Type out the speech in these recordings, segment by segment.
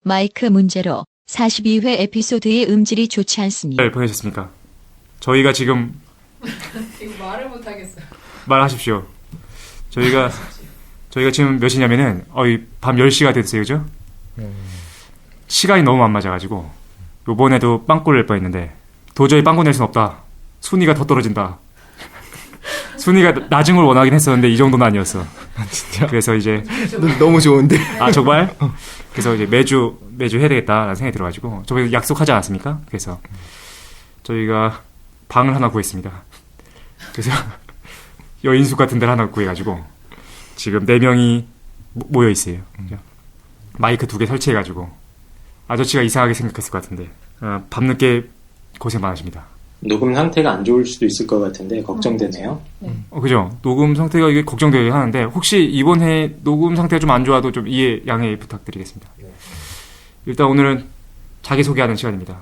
마이크 문제로 42회 에피소드의 음질이 좋지 않습니다. 잘 보내셨습니까? 저희가 지금 이거 말을 못하겠어요. 말하십시오. 저희가 지금 몇 시냐면은 밤 10시가 됐어요, 그죠? 시간이 너무 안 맞아가지고 요번에도 빵꾸를 낼 뻔했는데 도저히 빵꾸 낼 순 없다. 순위가 더 떨어진다. 순위가 낮은 걸 원하긴 했었는데 이 정도는 아니었어. 진짜? 그래서 이제 너무 좋은데. 아 정말? 그래서 이제 매주 해야 되겠다라는 생각이 들어가지고 저희 약속하지 않았습니까? 그래서 저희가 방을 하나 구했습니다. 그래서 여인숙 같은 데를 하나 구해가지고 지금 4명이 모여 있어요. 마이크 2개 설치해가지고 아저씨가 이상하게 생각했을 것 같은데 밤늦게 고생 많으십니다. 녹음 상태가 안 좋을 수도 있을 것 같은데 걱정되네요. 그죠? 녹음 상태가 이게 걱정되긴 하는데 혹시 이번 해 녹음 상태가 좀 안 좋아도 좀 이해 양해 부탁드리겠습니다. 일단 오늘은 자기소개하는 시간입니다.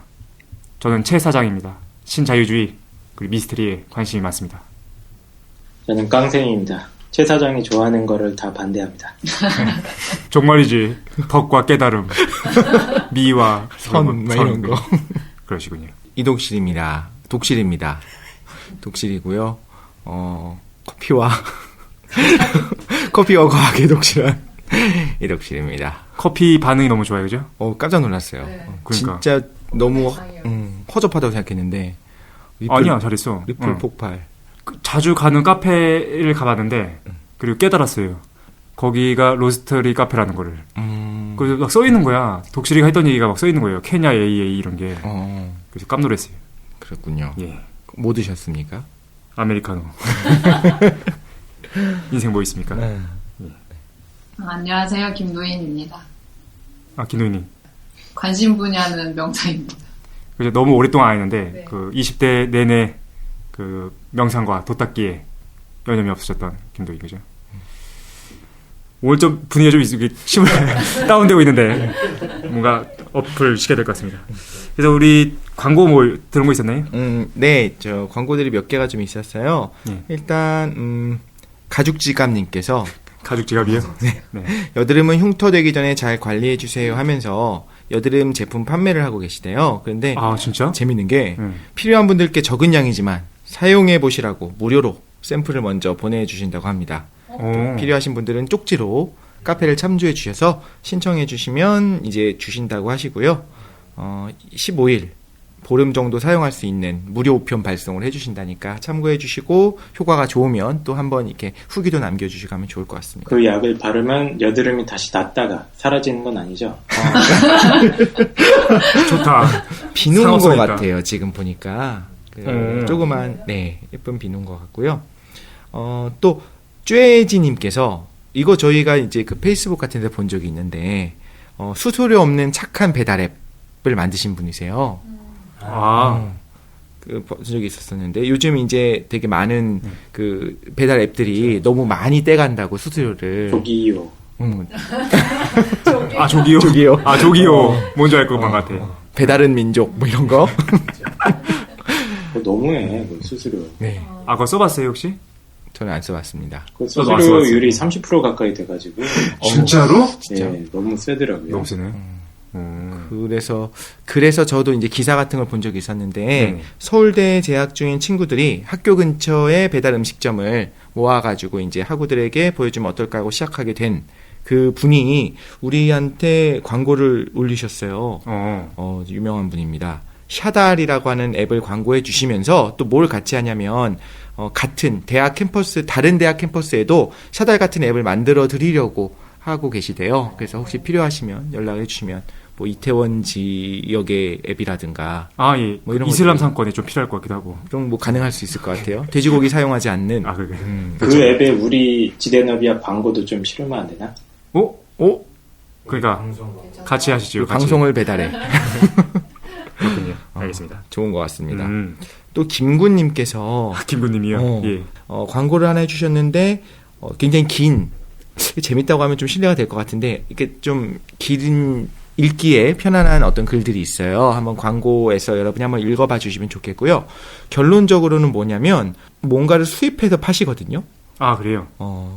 저는 최 사장입니다. 신자유주의 그리고 미스터리에 관심이 많습니다. 저는 깡생입니다. 최 사장이 좋아하는 거를 다 반대합니다. 정말이지. 덕과 깨달음, 미와 선, 이런 거. 그러시군요. 이독실입니다. 독실입니다. 독실이고요. 커피와 과학의 독실한 이독실입니다. 커피 반응이 너무 좋아요, 그죠? 깜짝 놀랐어요. 네. 그러니까. 진짜 너무 다행이에요. 허접하다고 생각했는데 아니야, 잘했어. 리플 폭발. 자주 가는 카페를 가봤는데 그리고 깨달았어요. 거기가 로스터리 카페라는 거를. 그래서 막 써있는 거야. 독실이가 했던 얘기가 막 써있는 거예요. 케냐 AA 이런 게. 그래서 깜놀했어요. 그렇군요. 예. 뭐 드셨습니까? 아메리카노. 인생 뭐 있습니까? 네. 안녕하세요. 김노인입니다. 김노인님. 관심 분야는 명사입니다. 그래서 너무 오랫동안 안 했는데 네. 그 20대 내내 그 명상과 도닦기에 여념이 없으셨던 김도희 그죠? 오늘 좀 분위기가 좀 심을 다운되고 있는데 뭔가 어플 시켜야 될 것 같습니다. 그래서 우리 광고 뭐 들은 거 있었나요? 네, 저 광고들이 몇 개가 좀 있었어요. 예. 일단 가죽지갑님께서 가죽 지갑이요? 네. 여드름은 흉터되기 전에 잘 관리해 주세요 하면서 여드름 제품 판매를 하고 계시대요. 그런데 아 진짜? 재밌는 게 필요한 분들께 적은 양이지만 사용해 보시라고 무료로 샘플을 먼저 보내주신다고 합니다. 필요하신 분들은 쪽지로 카페를 참조해 주셔서 신청해 주시면 이제 주신다고 하시고요. 15일 보름 정도 사용할 수 있는 무료 우편 발송을 해주신다니까 참고해 주시고 효과가 좋으면 또 한번 이렇게 후기도 남겨주시고 하면 좋을 것 같습니다. 그 약을 바르면 여드름이 다시 났다가 사라지는 건 아니죠? 좋다. 비누인 상업성 것 있다. 같아요. 지금 보니까 조그만 예쁜 비누인 것 같고요. 또 쬐지님께서 이거 저희가 이제 그 페이스북 같은 데 본 적이 있는데 수수료 없는 착한 배달 앱을 만드신 분이세요. 본 적이 있었었는데 요즘 이제 되게 많은 그 배달 앱들이 너무 많이 떼간다고 수수료를. 조기요. 조기요? 조기요. 조기요. 뭔지 알 것만 같아. 배달은 민족 뭐 이런 거. 그거 너무해, 그 수수료. 네, 그거 써봤어요 혹시? 저는 안 써봤습니다. 그 저도 안 수수료율이 30% 가까이 돼가지고. 진짜로? 네, 너무 세더라고요. 너무 세네. 그래서 저도 이제 기사 같은 걸 본 적이 있었는데 네. 서울대에 재학 중인 친구들이 학교 근처에 배달 음식점을 모아가지고 이제 학우들에게 보여주면 어떨까 하고 시작하게 된 그 분이 우리한테 광고를 올리셨어요. 유명한 분입니다. 샤달이라고 하는 앱을 광고해 주시면서 또 뭘 같이 하냐면 같은 대학 캠퍼스 다른 대학 캠퍼스에도 샤달 같은 앱을 만들어 드리려고 하고 계시대요. 그래서 혹시 필요하시면 연락해 주시면 뭐 이태원 지역의 앱이라든가 예. 뭐 이런 이슬람 것들이 상권에 좀 필요할 것 같기도 하고. 좀 뭐 가능할 수 있을 것 같아요. 돼지고기 사용하지 않는. 그게. 그 앱에 우리 지대너비야 광고도 좀 실으면 안 되나? 그러니까 같이 하시죠. 같이. 방송을 배달해. 그렇군요. 알겠습니다. 좋은 것 같습니다. 또 김군님께서 김군님이요. 예. 광고를 하나 해주셨는데 굉장히 긴 재밌다고 하면 좀 신뢰가 될 것 같은데 이게 좀 긴 읽기에 편안한 어떤 글들이 있어요. 한번 광고에서 여러분이 한번 읽어봐 주시면 좋겠고요. 결론적으로는 뭐냐면 뭔가를 수입해서 파시거든요. 그래요?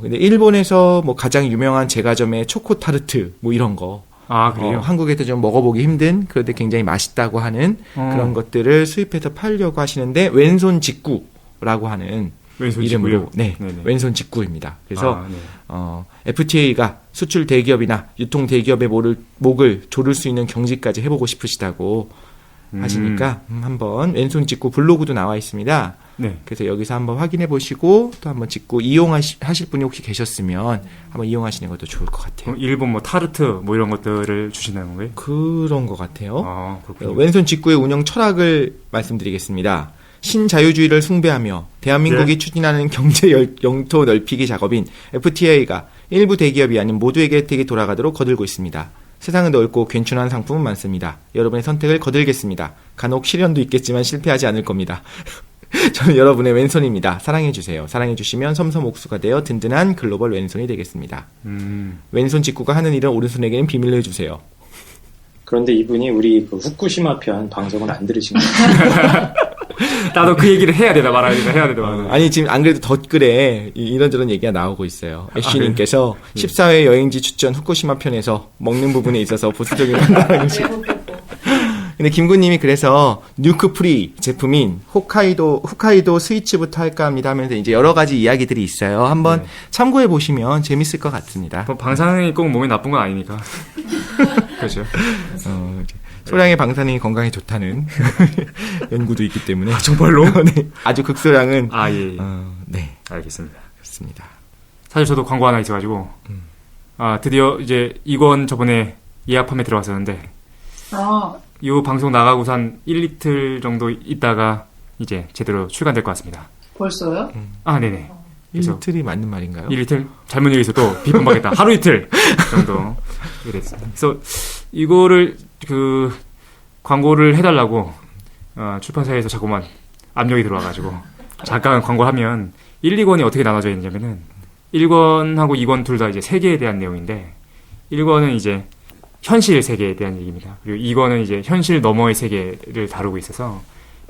근데 일본에서 뭐 가장 유명한 제과점의 초코 타르트 뭐 이런 거 아, 그래요? 한국에서 좀 먹어보기 힘든 그런데 굉장히 맛있다고 하는 그런 것들을 수입해서 팔려고 하시는데 왼손 직구라고 하는 왼손 이름으로 직구요? 네, 네네. 왼손 직구입니다. 그래서 아, 네. FTA가 수출 대기업이나 유통 대기업의 목을 조를 수 있는 경지까지 해보고 싶으시다고 하시니까 한번 왼손 직구 블로그도 나와 있습니다. 네. 그래서 여기서 한번 확인해 보시고 또 한번 직구 이용하실 분이 혹시 계셨으면 한번 이용하시는 것도 좋을 것 같아요. 일본 뭐 타르트 뭐 이런 것들을 주신다는 건가요? 그런 것 같아요. 아, 그렇군요. 왼손 직구의 운영 철학을 말씀드리겠습니다. 신자유주의를 숭배하며 대한민국이 네. 추진하는 경제 영토 넓히기 작업인 FTA가 일부 대기업이 아닌 모두에게 혜택이 돌아가도록 거들고 있습니다. 세상은 넓고 괜찮은 상품은 많습니다. 여러분의 선택을 거들겠습니다. 간혹 시련도 있겠지만 실패하지 않을 겁니다. 저는 여러분의 왼손입니다. 사랑해주세요. 사랑해주시면 섬섬옥수가 되어 든든한 글로벌 왼손이 되겠습니다. 왼손 직구가 하는 일은 오른손에게는 비밀로 해주세요. 그런데 이분이 우리 그 후쿠시마 편 방송은 안 들으신 거예요. 나도 그 얘기를 해야 되나 말아야 되나 해야 되나 말아야 되나. 아니 지금 안 그래도 덧글에 이런저런 얘기가 나오고 있어요. 애쉬님께서 네. 14회 여행지 추천 후쿠시마 편에서 먹는 부분에 있어서 보수적인 판단을 근데 김구님이 그래서 뉴크 프리 제품인 홋카이도 스위치부터 할까 합니다 하면서 이제 여러 가지 이야기들이 있어요. 한번 네. 참고해 보시면 재밌을 것 같습니다. 뭐 방사능이 꼭 몸에 나쁜 건 아니니까. 그렇죠. 소량의 방사능이 건강에 좋다는 연구도 있기 때문에 정말로? 네. 아주 극소량은 아, 예. 네, 알겠습니다. 그렇습니다. 사실 저도 광고 하나 있어가지고, 드디어 이제 이권 저번에 예약 판매 들어왔었는데, 이 방송 나가고서 한 1이틀 정도 있다가 이제 제대로 출간될 것 같습니다. 벌써요? 아, 네네. 그래서 이틀이 맞는 말인가요? 1이틀? 잘못 얘기해서 또 비판받겠다. 하루 이틀 정도 이랬습니다. 그래서 이거를 광고를 해달라고 출판사에서 자꾸만 압력이 들어와가지고 잠깐 광고하면 1, 2권이 어떻게 나눠져 있냐면은 1권하고 2권 둘 다 이제 세계에 대한 내용인데 1권은 이제 현실 세계에 대한 얘기입니다. 그리고 2권은 이제 현실 너머의 세계를 다루고 있어서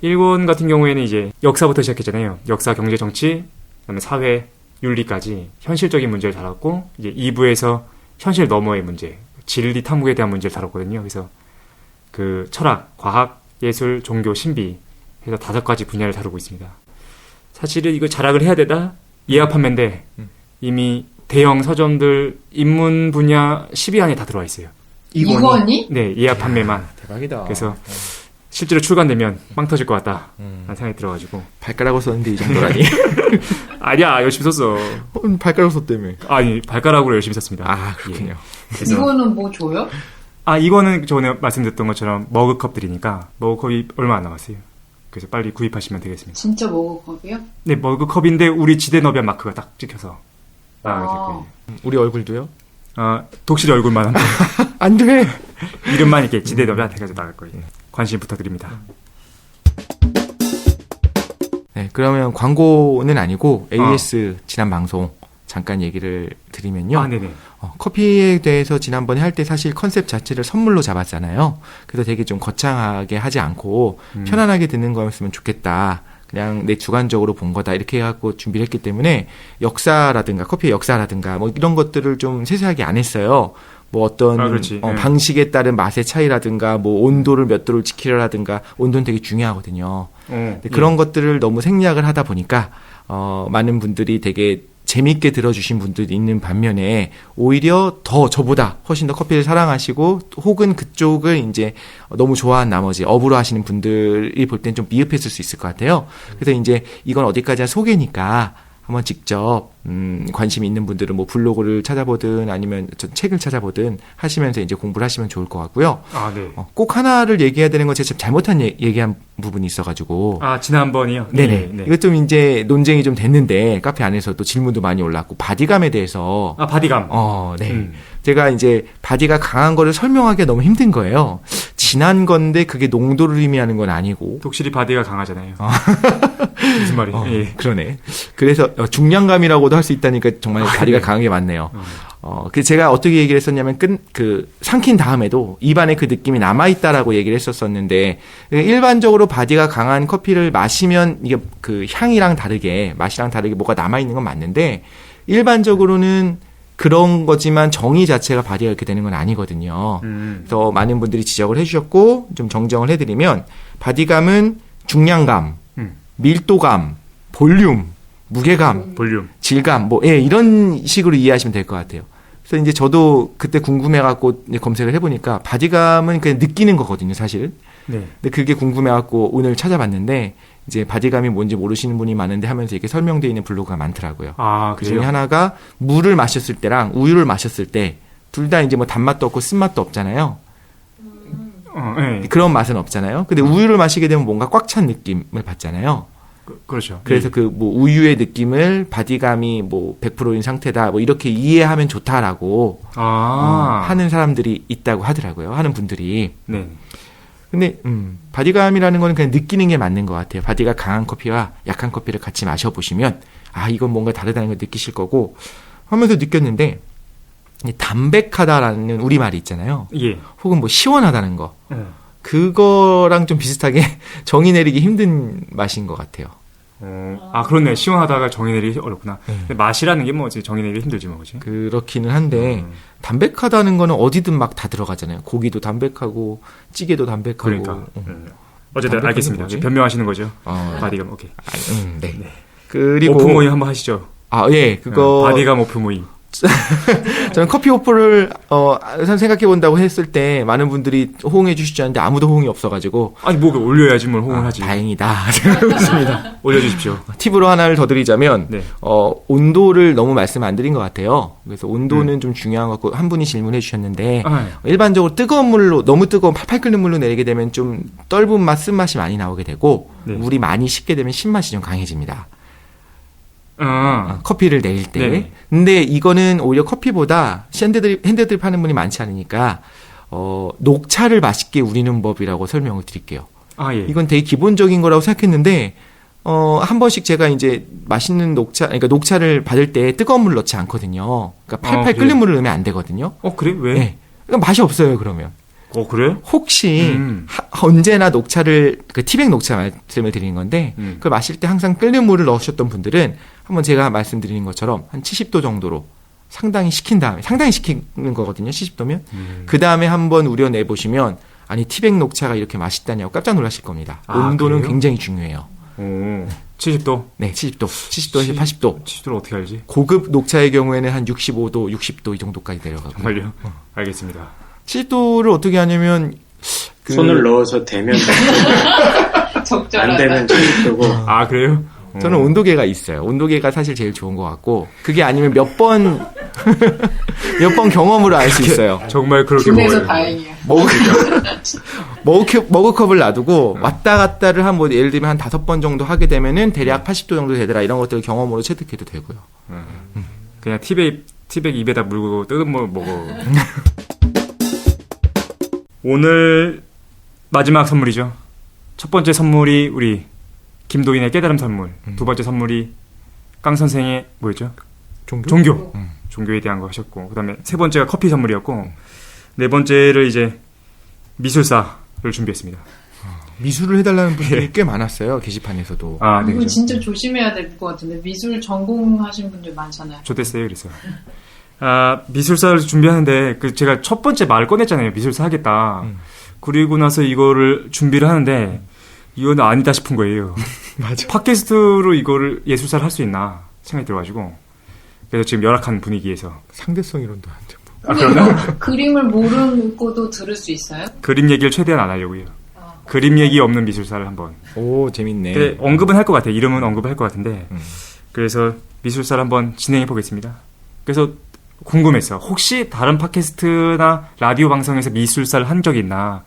1권 같은 경우에는 이제 역사부터 시작했잖아요. 역사, 경제, 정치, 그다음에 사회, 윤리까지 현실적인 문제를 다뤘고 이제 2부에서 현실 너머의 문제, 진리 탐구에 대한 문제를 다뤘거든요. 그래서 그 철학, 과학, 예술, 종교, 신비 해서 5가지 분야를 다루고 있습니다. 사실은 이거 자락을 해야 되다 예약 판매인데 이미 대형 서점들 입문 분야 10위 안에 다 들어와 있어요. 이권이? 네, 예약 판매만. 대박이다. 그래서 실제로 출간되면 빵 터질 것 같다 라는 생각이 들어가지고 발가락으로 썼는데 이 정도라니. 아니야, 열심히 썼어. 발가락으로 썼다며. 아니, 발가락으로 열심히 썼습니다. 아, 그렇군요. 그래서 이거는 뭐 줘요? 이거는 전에 말씀드렸던 것처럼 머그컵들이니까 머그컵이 얼마 안 남았어요. 그래서 빨리 구입하시면 되겠습니다. 진짜 머그컵이요? 네, 머그컵인데 우리 지대너비안 마크가 딱 찍혀서 나가게 될 거예요. 우리 얼굴도요? 독실이 얼굴만 한데 안 돼! 이름만 이렇게 지대너비안 해가지고 나갈 거예요. 관심 부탁드립니다. 네, 그러면 광고는 아니고 AS 지난 방송 잠깐 얘기를 드리면요. 네네. 커피에 대해서 지난번에 할 때 사실 컨셉 자체를 선물로 잡았잖아요. 그래서 되게 좀 거창하게 하지 않고 편안하게 듣는 거였으면 좋겠다. 그냥 내 주관적으로 본 거다. 이렇게 해갖고 준비를 했기 때문에 역사라든가 커피의 역사라든가 뭐 이런 것들을 좀 세세하게 안 했어요. 뭐 어떤 그렇지. 네. 방식에 따른 맛의 차이라든가 뭐 온도를 몇 도를 지키려라든가 온도는 되게 중요하거든요. 근데 그런 것들을 너무 생략을 하다 보니까 많은 분들이 되게 재밌게 들어주신 분들이 있는 반면에 오히려 더 저보다 훨씬 더 커피를 사랑하시고 혹은 그쪽을 이제 너무 좋아한 나머지 업으로 하시는 분들이 볼 땐 좀 미흡했을 수 있을 것 같아요. 그래서 이제 이건 어디까지나 소개니까 한번 직접 관심 있는 분들은 뭐 블로그를 찾아보든 아니면 책을 찾아보든 하시면서 이제 공부를 하시면 좋을 것 같고요. 네. 꼭 하나를 얘기해야 되는 건 제가 잘못한 얘기한 부분이 있어가지고. 지난번이요? 네네. 네. 이것 좀 이제 논쟁이 좀 됐는데 카페 안에서도 질문도 많이 올랐고 바디감에 대해서. 바디감. 네. 제가 이제 바디가 강한 거를 설명하기가 너무 힘든 거예요. 진한 건데 그게 농도를 의미하는 건 아니고. 독실이 바디가 강하잖아요. 무슨 말이에요? 예. 그러네. 그래서 중량감이라고도 할 수 있다니까 정말 바디가 강한 게 맞네요. 그 제가 어떻게 얘기를 했었냐면 삼킨 다음에도 입안에 그 느낌이 남아있다라고 얘기를 했었었는데 일반적으로 바디가 강한 커피를 마시면 이게 그 향이랑 다르게 맛이랑 다르게 뭐가 남아있는 건 맞는데 일반적으로는 그런 거지만 정의 자체가 바디가 이렇게 되는 건 아니거든요. 그래서 많은 분들이 지적을 해주셨고 좀 정정을 해드리면 바디감은 중량감, 밀도감, 볼륨, 무게감, 볼륨. 질감, 이런 식으로 이해하시면 될 것 같아요. 그래서 이제 저도 그때 궁금해갖고 검색을 해보니까 바디감은 그냥 느끼는 거거든요, 사실. 네. 근데 그게 궁금해갖고 오늘 찾아봤는데 이제 바디감이 뭔지 모르시는 분이 많은데 하면서 이렇게 설명되어 있는 블로그가 많더라고요. 아, 그 중에 그래요? 하나가 물을 마셨을 때랑 우유를 마셨을 때 둘 다 이제 뭐 단맛도 없고 쓴맛도 없잖아요. 네. 그런 맛은 없잖아요. 근데 우유를 마시게 되면 뭔가 꽉 찬 느낌을 받잖아요. 그렇죠. 그래서 예. 그 뭐 우유의 느낌을 바디감이 뭐 100%인 상태다 뭐 이렇게 이해하면 좋다라고 하는 사람들이 있다고 하더라고요. 하는 분들이. 네. 근데 바디감이라는 거는 그냥 느끼는 게 맞는 것 같아요. 바디가 강한 커피와 약한 커피를 같이 마셔보시면 이건 뭔가 다르다는 걸 느끼실 거고 하면서 느꼈는데 이 담백하다라는 우리말이 있잖아요. 예. 혹은 뭐 시원하다는 거. 그거랑 좀 비슷하게 정의 내리기 힘든 맛인 것 같아요. 그렇네. 시원하다가 정의 내리기 어렵구나. 근데 맛이라는 게 뭐지? 정의 내리기 힘들지 뭐지? 그렇기는 한데 담백하다는 거는 어디든 막 다 들어가잖아요. 고기도 담백하고 찌개도 담백하고. 그러니까. 어쨌든 담백한 알겠습니다. 게 뭐지? 변명하시는 거죠. 어. 바디감 오케이. 네. 그리고 오프 모임 한번 하시죠. 예, 그거 바디감 오프 모임. 저는 커피 오프를 생각해 본다고 했을 때 많은 분들이 호응해 주시지 않는데 아무도 호응이 없어가지고 아니 뭐 올려야지 뭘 호응을 하지. 다행이다 생각하고 있습니다. 올려주십시오. 팁으로 하나를 더 드리자면 네. 온도를 너무 말씀 안 드린 것 같아요. 그래서 온도는 좀 중요한 것 같고 한 분이 질문해 주셨는데 일반적으로 뜨거운 물로 너무 뜨거운 팔팔 끓는 물로 내리게 되면 좀 떫은 맛, 쓴맛이 많이 나오게 되고 네. 물이 많이 식게 되면 신맛이 좀 강해집니다. 커피를 내릴 때. 네네. 근데 이거는 오히려 커피보다 핸드드립 하는 분이 많지 않으니까 녹차를 맛있게 우리는 법이라고 설명을 드릴게요. 예. 이건 되게 기본적인 거라고 생각했는데 한 번씩 제가 이제 맛있는 그러니까 녹차를 받을 때 뜨거운 물 넣지 않거든요. 그러니까 팔팔 끓는 물을 넣으면 안 되거든요. 그래? 왜? 네. 그러니까 맛이 없어요, 그러면. 그래? 혹시 언제나 녹차를 티백 녹차 말씀을 드리는 건데 그걸 마실 때 항상 끓는 물을 넣으셨던 분들은 한번 제가 말씀드리는 것처럼 한 70도 정도로 상당히 식힌 시키는 거거든요. 70도면 그 다음에 한번 우려내 보시면 아니 티백 녹차가 이렇게 맛있다냐고 깜짝 놀라실 겁니다. 온도는 그래요? 굉장히 중요해요. 70도? 네, 70도에서 80도. 70도를 어떻게 알지? 고급 녹차의 경우에는 한 65도, 60도 이 정도까지 내려가고. 정말요? 알겠습니다. 70도를 어떻게 하냐면 손을 넣어서 대면 안 적절하다. 되면 70도고 그래요? 저는 온도계가 있어요. 온도계가 사실 제일 좋은 것 같고 그게 아니면 몇 번 경험으로 알 수 있어요. 정말 그렇게 분해서 먹어요. 다행이야. 머그컵을 놔두고 왔다 갔다를 한 뭐 예를 들면 한 5번 정도 하게 되면은 대략 80도 정도 되더라 이런 것들을 경험으로 체득해도 되고요. 그냥 티백 입에다 물고 뜨거운 물 먹어. 오늘 마지막 선물이죠. 첫 번째 선물이 우리 김도인의 깨달음 선물. 두 번째 선물이 깡 선생의 뭐였죠? 종교. 종교에 대한 거 하셨고, 그다음에 세 번째가 커피 선물이었고, 네 번째를 이제 미술사를 준비했습니다. 미술을 해달라는 분들이 꽤 많았어요. 게시판에서도. 네. 이거 진짜 조심해야 될 것 같은데 미술 전공하신 분들 많잖아요. 좋댔어요, 그래서. 미술사를 준비하는데 제가 첫 번째 말 꺼냈잖아요. 미술사 하겠다. 그리고 나서 이거를 준비를 하는데 이건 아니다 싶은 거예요. 맞아. 팟캐스트로 이거를 예술사를 할 수 있나 생각이 들어가지고 그래서 지금 열악한 분위기에서 상대성 이론도 안 돼. 그러나 그림을 모르고도 들을 수 있어요? 그림 얘기를 최대한 안 하려고요. 그림 얘기 없는 미술사를 한번. 오, 재밌네. 근데 언급은 할 것 같아요. 이름은 언급을 할 것 같은데 그래서 미술사를 한번 진행해 보겠습니다. 그래서 궁금했어. 혹시 다른 팟캐스트나 라디오 방송에서 미술사를 한 적이 있나?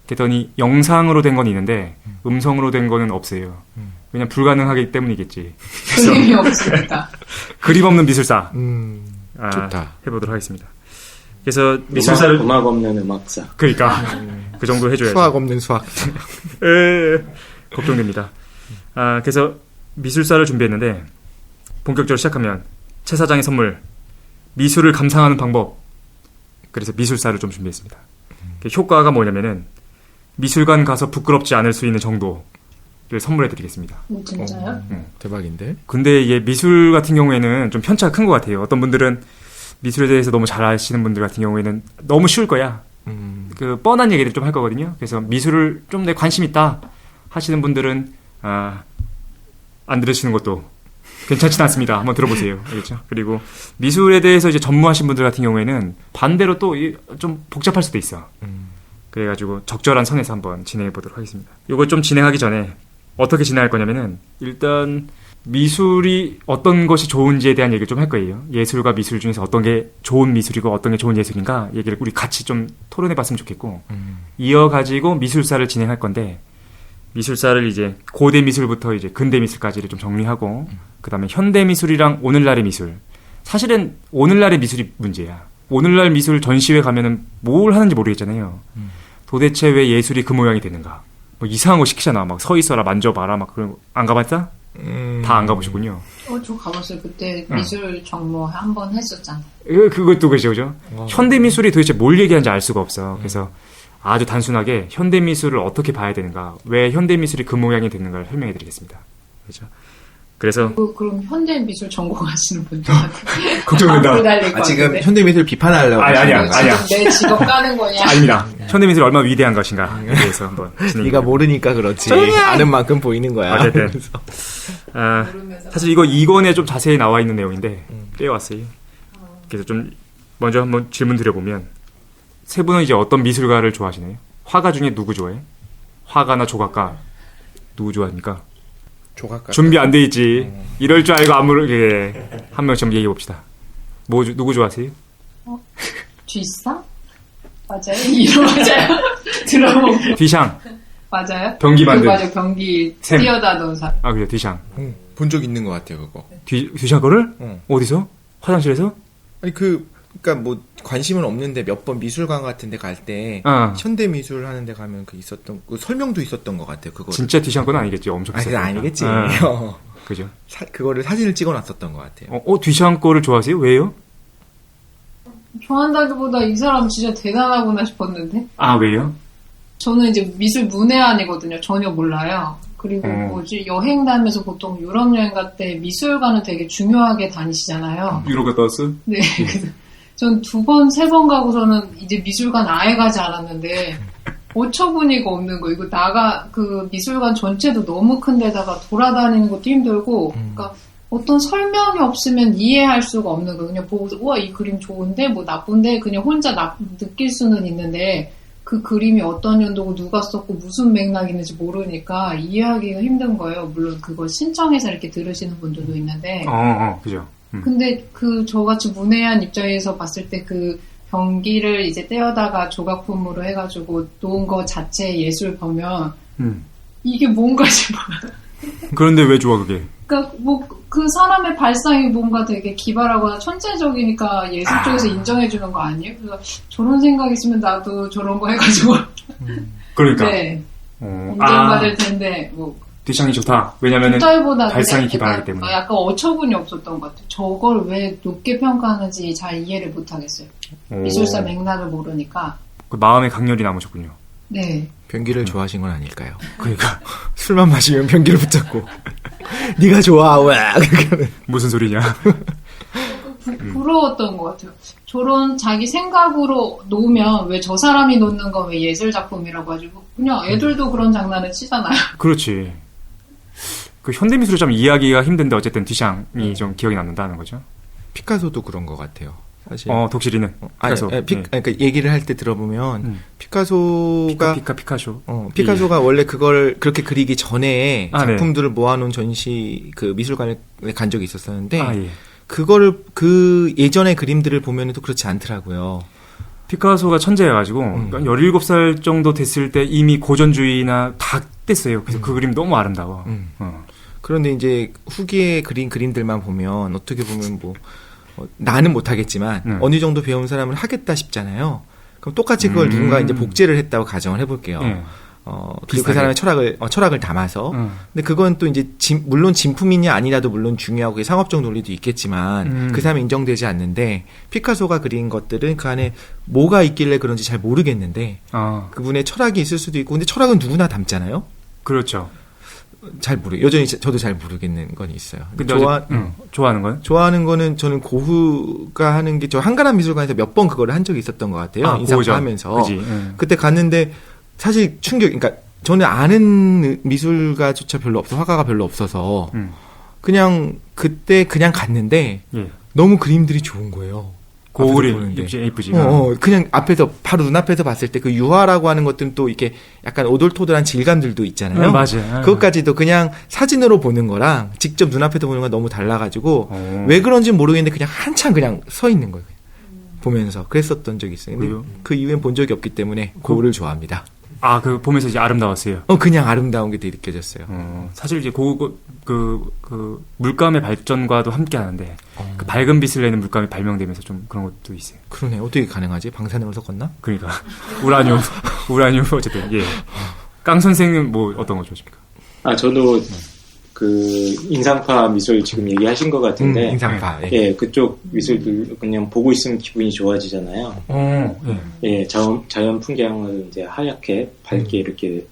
그랬더니 영상으로 된 건 있는데 음성으로 된 거는 없어요. 그냥 불가능하기 때문이겠지. 그림이 없으니까. 그림 없는 미술사. 좋다. 해보도록 하겠습니다. 그래서 미술사를 음악 없는 음악사. 그러니까 그 정도 해줘야죠. 수학 없는 수학. 걱정됩니다. 그래서 미술사를 준비했는데 본격적으로 시작하면 최 사장의 선물 미술을 감상하는 방법. 그래서 미술사를 좀 준비했습니다. 효과가 뭐냐면은 미술관 가서 부끄럽지 않을 수 있는 정도를 선물해드리겠습니다. 진짜요? 대박인데? 근데 이게 미술 같은 경우에는 좀 편차가 큰 것 같아요. 어떤 분들은 미술에 대해서 너무 잘 아시는 분들 같은 경우에는 너무 쉬울 거야. 그 뻔한 얘기를 좀 할 거거든요. 그래서 미술을 좀 내 관심 있다 하시는 분들은 안 들으시는 것도 괜찮진 않습니다. 한번 들어보세요. 알겠죠? 그리고 미술에 대해서 이제 전무하신 분들 같은 경우에는 반대로 또 좀 복잡할 수도 있어. 그래가지고 적절한 선에서 한번 진행해 보도록 하겠습니다. 이거 좀 진행하기 전에 어떻게 진행할 거냐면은 일단 미술이 어떤 것이 좋은지에 대한 얘기를 좀 할 거예요. 예술과 미술 중에서 어떤 게 좋은 미술이고 어떤 게 좋은 예술인가 얘기를 우리 같이 좀 토론해 봤으면 좋겠고 이어가지고 미술사를 진행할 건데 미술사를 이제 고대 미술부터 이제 근대 미술까지를 좀 정리하고 그다음에 현대 미술이랑 오늘날의 미술. 사실은 오늘날의 미술이 문제야. 오늘날 미술 전시회 가면은 뭘 하는지 모르겠잖아요. 도대체 왜 예술이 그 모양이 되는가? 뭐 이상한 거 시키잖아. 막 서 있어라, 만져봐라, 막 그런 거. 안 가봤다? 다 안 가보시군요. 저 가봤어요. 그때 미술 정모 한 번 했었잖아요. 그것도 그죠? 현대 미술이 도대체 뭘 얘기하는지 알 수가 없어. 그래서 아주 단순하게 현대 미술을 어떻게 봐야 되는가, 왜 현대 미술이 그 모양이 되는가를 설명해 드리겠습니다. 그렇죠? 그래서 그럼 현대 미술 전공하시는 분들한테 걱정된다. 지금 현대미술 비판하려고 아니야. 내 직업 까는 거냐? 아닙니다. 현대 미술이 얼마나 위대한 것인가에 대해서 한번 네가 모르니까 그렇지. 아는 만큼 보이는 거야. 어쨌든 사실 이거 2권에 좀 자세히 나와 있는 내용인데 떼어왔어요. 그래서 좀 먼저 한번 질문 드려보면 세 분은 이제 어떤 미술가를 좋아하시나요? 화가 중에 누구 좋아해? 화가나 조각가 누구 좋아합니까? 조각가. 준비 안 돼 있지. 이럴 줄 알고 안 모르게 한 명씩 얘기해 봅시다. 누구 좋아하세요? 쥐싸? 맞아요? 이름 맞아요? 들어보고. 뒤샹. 맞아요? 변기 만든. 맞아요. 변기 샘. 뛰어다던 사람. 아 그래요. 뒤샹. 본 적 있는 것 같아요, 그거. 뒤샹 거를? 어디서? 화장실에서? 아니 그러니까 뭐 관심은 없는데 몇 번 미술관 같은 데 갈 때 현대 미술 하는 데 가면 그 있었던 그 설명도 있었던 것 같아요. 그거. 진짜 뒤샹 거는 아니겠지. 엄청 아니, 비쌌으니까. 아니겠지. 그죠? 그거를 사진을 찍어 놨었던 것 같아요. 뒤샹 거를 좋아하세요? 왜요? 좋아한다기보다 이 사람 진짜 대단하구나 싶었는데. 아 왜요? 저는 이제 미술 문외한이거든요. 전혀 몰라요. 그리고 여행 다니면서 보통 유럽 여행 갈 때 미술관은 되게 중요하게 다니시잖아요. 유럽 갔다 왔어? 네. 그래서 전 2번, 3번 가고서는 이제 미술관 아예 가지 않았는데 어처구니가 없는 거. 이거 그 미술관 전체도 너무 큰 데다가 돌아다니는 것도 힘들고, 그러니까 어떤 설명이 없으면 이해할 수가 없는 거. 그냥 보고서 우와 이 그림 좋은데 뭐 나쁜데 그냥 혼자 느낄 수는 있는데 그 그림이 어떤 연도고 누가 썼고 무슨 맥락이 있는지 모르니까 이해하기가 힘든 거예요. 물론 그걸 신청해서 이렇게 들으시는 분들도 있는데. 그죠. 근데 저같이 문외한 입장에서 봤을 때 그 변기를 이제 떼어다가 조각품으로 해가지고 놓은 거 자체 예술 보면 이게 뭔가 싶어요. 그런데 왜 좋아 그게? 그러니까 뭐 그 사람의 발상이 뭔가 되게 기발하거나 천재적이니까 예술 쪽에서 인정해주는 거 아니에요? 그래서 저런 생각 있으면 나도 저런 거 해가지고 그러니까 네 인정받을 텐데 뭐 뒤샹이 좋다. 왜냐면은 발상이 기발하기 때문에. 약간 어처구니 없었던 것 같아요. 저걸 왜 높게 평가하는지 잘 이해를 못하겠어요. 미술사 맥락을 모르니까. 그 마음의 강렬이 남으셨군요. 네. 변기를 좋아하신 건 아닐까요? 그러니까 술만 마시면 변기를 붙잡고 네가 좋아 왜? 무슨 소리냐? 부러웠던 것 같아요. 저런 자기 생각으로 놓으면 왜 저 사람이 놓는 건 왜 예술 작품이라고 하지고 그냥 애들도 그런 장난을 치잖아요. 그렇지. 그 현대미술을 좀 이해하기가 힘든데 어쨌든 뒤샹이 좀 기억이 남는다는 거죠. 피카소도 그런 것 같아요. 사실. 독실이는 피카소. 그러니까 얘기를 할 때 들어보면 피카소가 피카쇼. 피카소가 원래 그걸 그렇게 그리기 전에 네. 작품들을 모아놓은 전시 그 미술관에 간 적이 있었었는데 예. 그거를 그 예전의 그림들을 보면은 또 그렇지 않더라고요. 피카소가 천재여가지고 그러니까 17살 정도 됐을 때 이미 고전주의나 다 뗐어요. 그래서 그 그림 너무 아름다워. 그런데 이제 후기에 그린 그림들만 보면 어떻게 보면 뭐 나는 못하겠지만 어느 정도 배운 사람은 하겠다 싶잖아요. 그럼 똑같이 그걸 누군가 이제 복제를 했다고 가정을 해볼게요. 그리고 그 사람의 철학을 담아서. 근데 그건 또 이제 물론 진품이냐 아니라도 물론 중요하고 상업적 논리도 있겠지만 그 사람이 인정되지 않는데 피카소가 그린 것들은 그 안에 뭐가 있길래 그런지 잘 모르겠는데 그분의 철학이 있을 수도 있고 근데 철학은 누구나 담잖아요. 그렇죠. 여전히 저도 잘 모르겠는 건 있어요. 근데 좋아하는 거요? 좋아하는 거는 저는 고흐가 하는 게 저 한가람 미술관에서 몇 번 그거를 한 적이 있었던 것 같아요. 인상파 하면서. 그치. 그때 갔는데 사실 그러니까 저는 아는 미술가조차 별로 화가가 별로 없어서 그냥 그때 그냥 갔는데 예. 너무 그림들이 좋은 거예요. 고그림 예쁘지. 그냥 앞에서 바로 눈앞에서 봤을 때 그 유화라고 하는 것들은 또 이렇게 약간 오돌토돌한 질감들도 있잖아요. 맞아요. 그것까지도 그냥 사진으로 보는 거랑 직접 눈앞에서 보는 건 너무 달라가지고 왜 그런지는 모르겠는데 그냥 한참 그냥 서 있는 거예요. 보면서 그랬었던 적이 있어요. 근데 그 이후엔 본 적이 없기 때문에 고흐를 좋아합니다. 그 보면서 이제 아름다웠어요. 그냥 아름다운 게 느껴졌어요. 사실 이제 물감의 발전과도 함께 하는데, 그 밝은 빛을 내는 물감이 발명되면서 좀 그런 것도 있어요. 그러네. 어떻게 가능하지? 방사능을 섞었나? 그러니까. 우라늄, 어쨌든, 예. 깡 선생은 뭐 어떤 거 좋으십니까? 저도 그 인상파 미술 지금 얘기하신 것 같은데, 인상파. 예, 그쪽 미술들 그냥 보고 있으면 기분이 좋아지잖아요. 예, 자연 풍경을 이제 하얗게 밝게 이렇게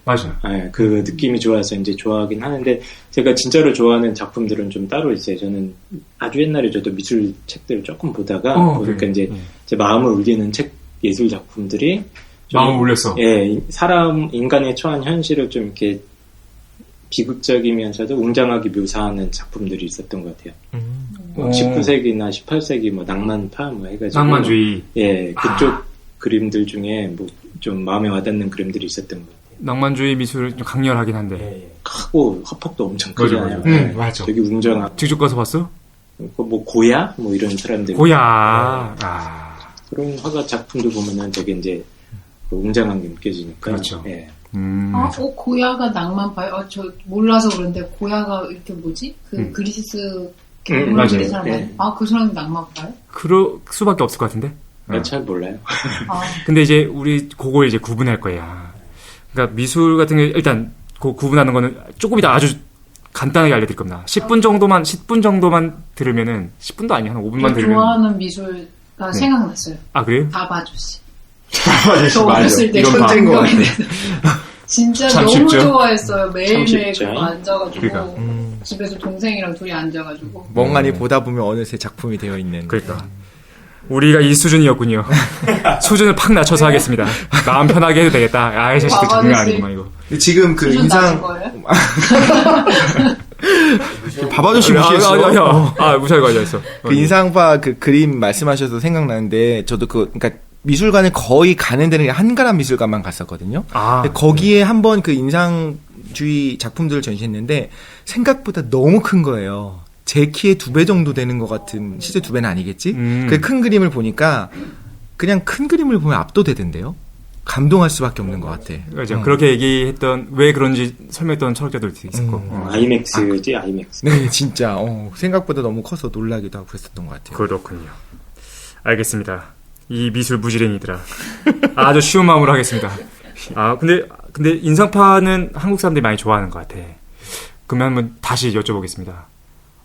맞아. 예, 그 느낌이 좋아서 이제 좋아하긴 하는데 제가 진짜로 좋아하는 작품들은 좀 따로 있어요. 저는 아주 옛날에 저도 미술 책들을 조금 보다가 보니까 이제 제 마음을 울리는 책 예술 작품들이 마음을 울렸어. 예, 인간의 처한 현실을 좀 이렇게 비극적이면서도 웅장하게 묘사하는 작품들이 있었던 것 같아요. 19세기나 18세기 뭐 낭만파 뭐 해가지고 낭만주의. 예, 그쪽 그림들 중에 뭐 좀 마음에 와닿는 그림들이 있었던 것 같아요. 낭만주의 미술은 좀 강렬하긴 한데. 예, 크고 화폭도 엄청 크잖아요. 맞아. 되게 웅장한. 직접 가서 봤어? 뭐 고야 뭐 이런 사람들. 고야. 그런 화가 작품도 보면은 되게 이제 웅장한 게 느껴지니까. 그렇죠. 예. 고야가 낭만파요? 저 몰라서 그런데 고야가 이렇게 뭐지? 그리스 괴물 그린 사람. 네. 그 사람이 낭만파요? 그럴 수밖에 없을 것 같은데? 잘 몰라요. 근데 이제 우리 그걸 이제 구분할 거야. 그러니까 미술 같은 게 일단 구분하는 거는 조금 이따 아주 간단하게 알려드릴 겁니다. 10분 정도만 들으면은 10분도 아니야. 한 5분만 들으면. 좋아하는 미술가 생각났어요. 그래요? 바바주시. 맞아. 저 어렸을 때 이건 뺀 거 같아. 진짜 참 너무 쉽죠? 좋아했어요. 매일매일 쉽죠? 그거 앉아가지고 그러니까. 집에서 동생이랑 둘이 앉아가지고 멍하니 보다 보면 어느새 작품이 되어 있는. 그러니까. 우리가 이 수준이었군요. 수준을 팍 낮춰서 하겠습니다. 마음 편하게 해도 되겠다. 이 자식들 장난 아니구만, 이거. 지금 그 수준 낮은 인상 거예요? 바바조시 무시했어. 무시할 거 아니었어. 그 인상파 그 그림 말씀하셔서 생각나는데 저도 그러니까 미술관을 거의 가는 데는 한가람 미술관만 갔었거든요. 근데 거기에 한번 그 인상주의 작품들을 전시했는데 생각보다 너무 큰 거예요. 제 키의 2배 정도 되는 것 같은, 실제 2배는 아니겠지? 그 큰 그림을 보니까 그냥 큰 그림을 보면 압도되던데요. 감동할 수밖에 없는 것 같아. 그렇죠. 그렇게 얘기했던 왜 그런지 설명했던 철학자들도 있었고. 아이맥스지 아이맥스. 네, 진짜 생각보다 너무 커서 놀라기도 하고 그랬었던 것 같아요. 그렇군요. 알겠습니다. 이 미술 부지런이들아. 아주 쉬운 마음으로 하겠습니다. 근데 인상파는 한국 사람들이 많이 좋아하는 것 같아. 그러면 한번 다시 여쭤보겠습니다.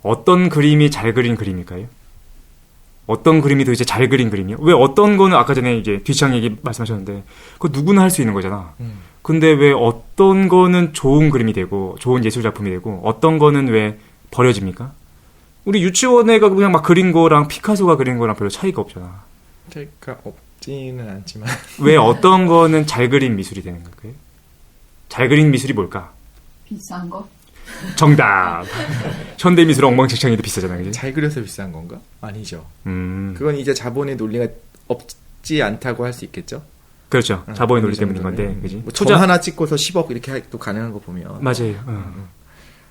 어떤 그림이 잘 그린 그림일까요? 어떤 그림이 도대체 잘 그린 그림이요? 왜 어떤 거는 아까 전에 이제 뒤창 얘기 말씀하셨는데 그거 누구나 할 수 있는 거잖아. 근데 왜 어떤 거는 좋은 그림이 되고 좋은 예술 작품이 되고 어떤 거는 왜 버려집니까? 우리 유치원 애가 그냥 막 그린 거랑 피카소가 그린 거랑 별로 차이가 없잖아. 차이가 없지는 않지만 왜 어떤 거는 잘 그린 미술이 되는 걸까요? 잘 그린 미술이 뭘까? 비싼 거? 정답. 현대미술은 엉망진창이도 비싸잖아요. 그치? 잘 그려서 비싼 건가? 아니죠. 그건 그건 이제 자본의 논리가 없지 않다고 할 수 있겠죠. 그렇죠. 자본의 논리 때문인 건데, 그지? 뭐 점 하나 찍고서 10억 이렇게 또 가능한 거 보면. 맞아요.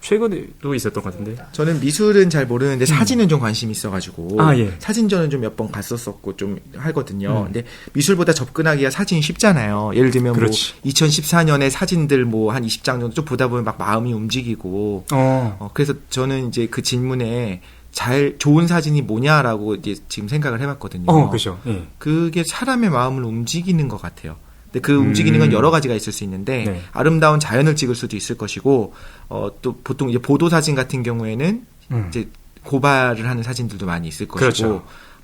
최근에도 있었던 것 같은데. 저는 미술은 잘 모르는데 사진은 좀 관심이 있어가지고 예. 사진전은 좀 몇 번 갔었었고 좀 하거든요. 근데 미술보다 접근하기가 사진이 쉽잖아요. 예를 들면 그렇지. 뭐 2014년에 사진들 뭐 한 20장 정도 좀 보다 보면 막 마음이 움직이고. 그래서 저는 이제 그 질문에 좋은 사진이 뭐냐라고 이제 지금 생각을 해봤거든요. 그렇죠. 예. 그게 사람의 마음을 움직이는 것 같아요. 근데 그 움직이는 건 여러 가지가 있을 수 있는데 네. 아름다운 자연을 찍을 수도 있을 것이고 또 보통 이제 보도 사진 같은 경우에는 이제 고발을 하는 사진들도 많이 있을 것이고 그렇죠.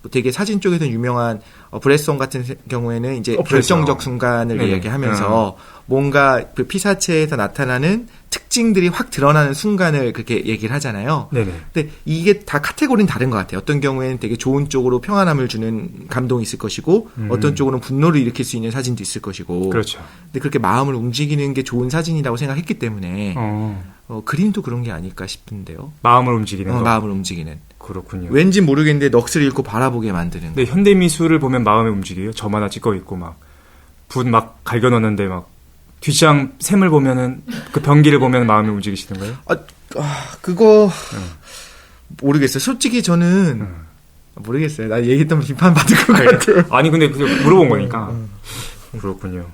뭐 되게 사진 쪽에서는 유명한 브레송 같은 경우에는 이제 결정적 순간을 이야기하면서 뭔가 그 피사체에서 나타나는 특징들이 확 드러나는 순간을 그렇게 얘기를 하잖아요. 네네. 근데 이게 다 카테고리는 다른 것 같아요. 어떤 경우에는 되게 좋은 쪽으로 평안함을 주는 감동이 있을 것이고, 어떤 쪽으로는 분노를 일으킬 수 있는 사진도 있을 것이고. 그렇죠. 근데 그렇게 마음을 움직이는 게 좋은 사진이라고 생각했기 때문에 그림도 그런 게 아닐까 싶은데요. 마음을 움직이는 거. 마음을 움직이는. 그렇군요. 왠지 모르겠는데 넋을 잃고 바라보게 만드는. 근데 현대 미술을 보면 마음이 움직여요. 점 하나 찍어 있고 막 붓 막 갈겨 넣는데 막 뒷장 샘을 보면은 그 변기를 보면 마음이 움직이시는 거예요? 그거 모르겠어요. 솔직히 저는 모르겠어요. 나 얘기했던 비판 받을 것 같아요. 아니 근데 그냥 물어본 거니까. 그렇군요.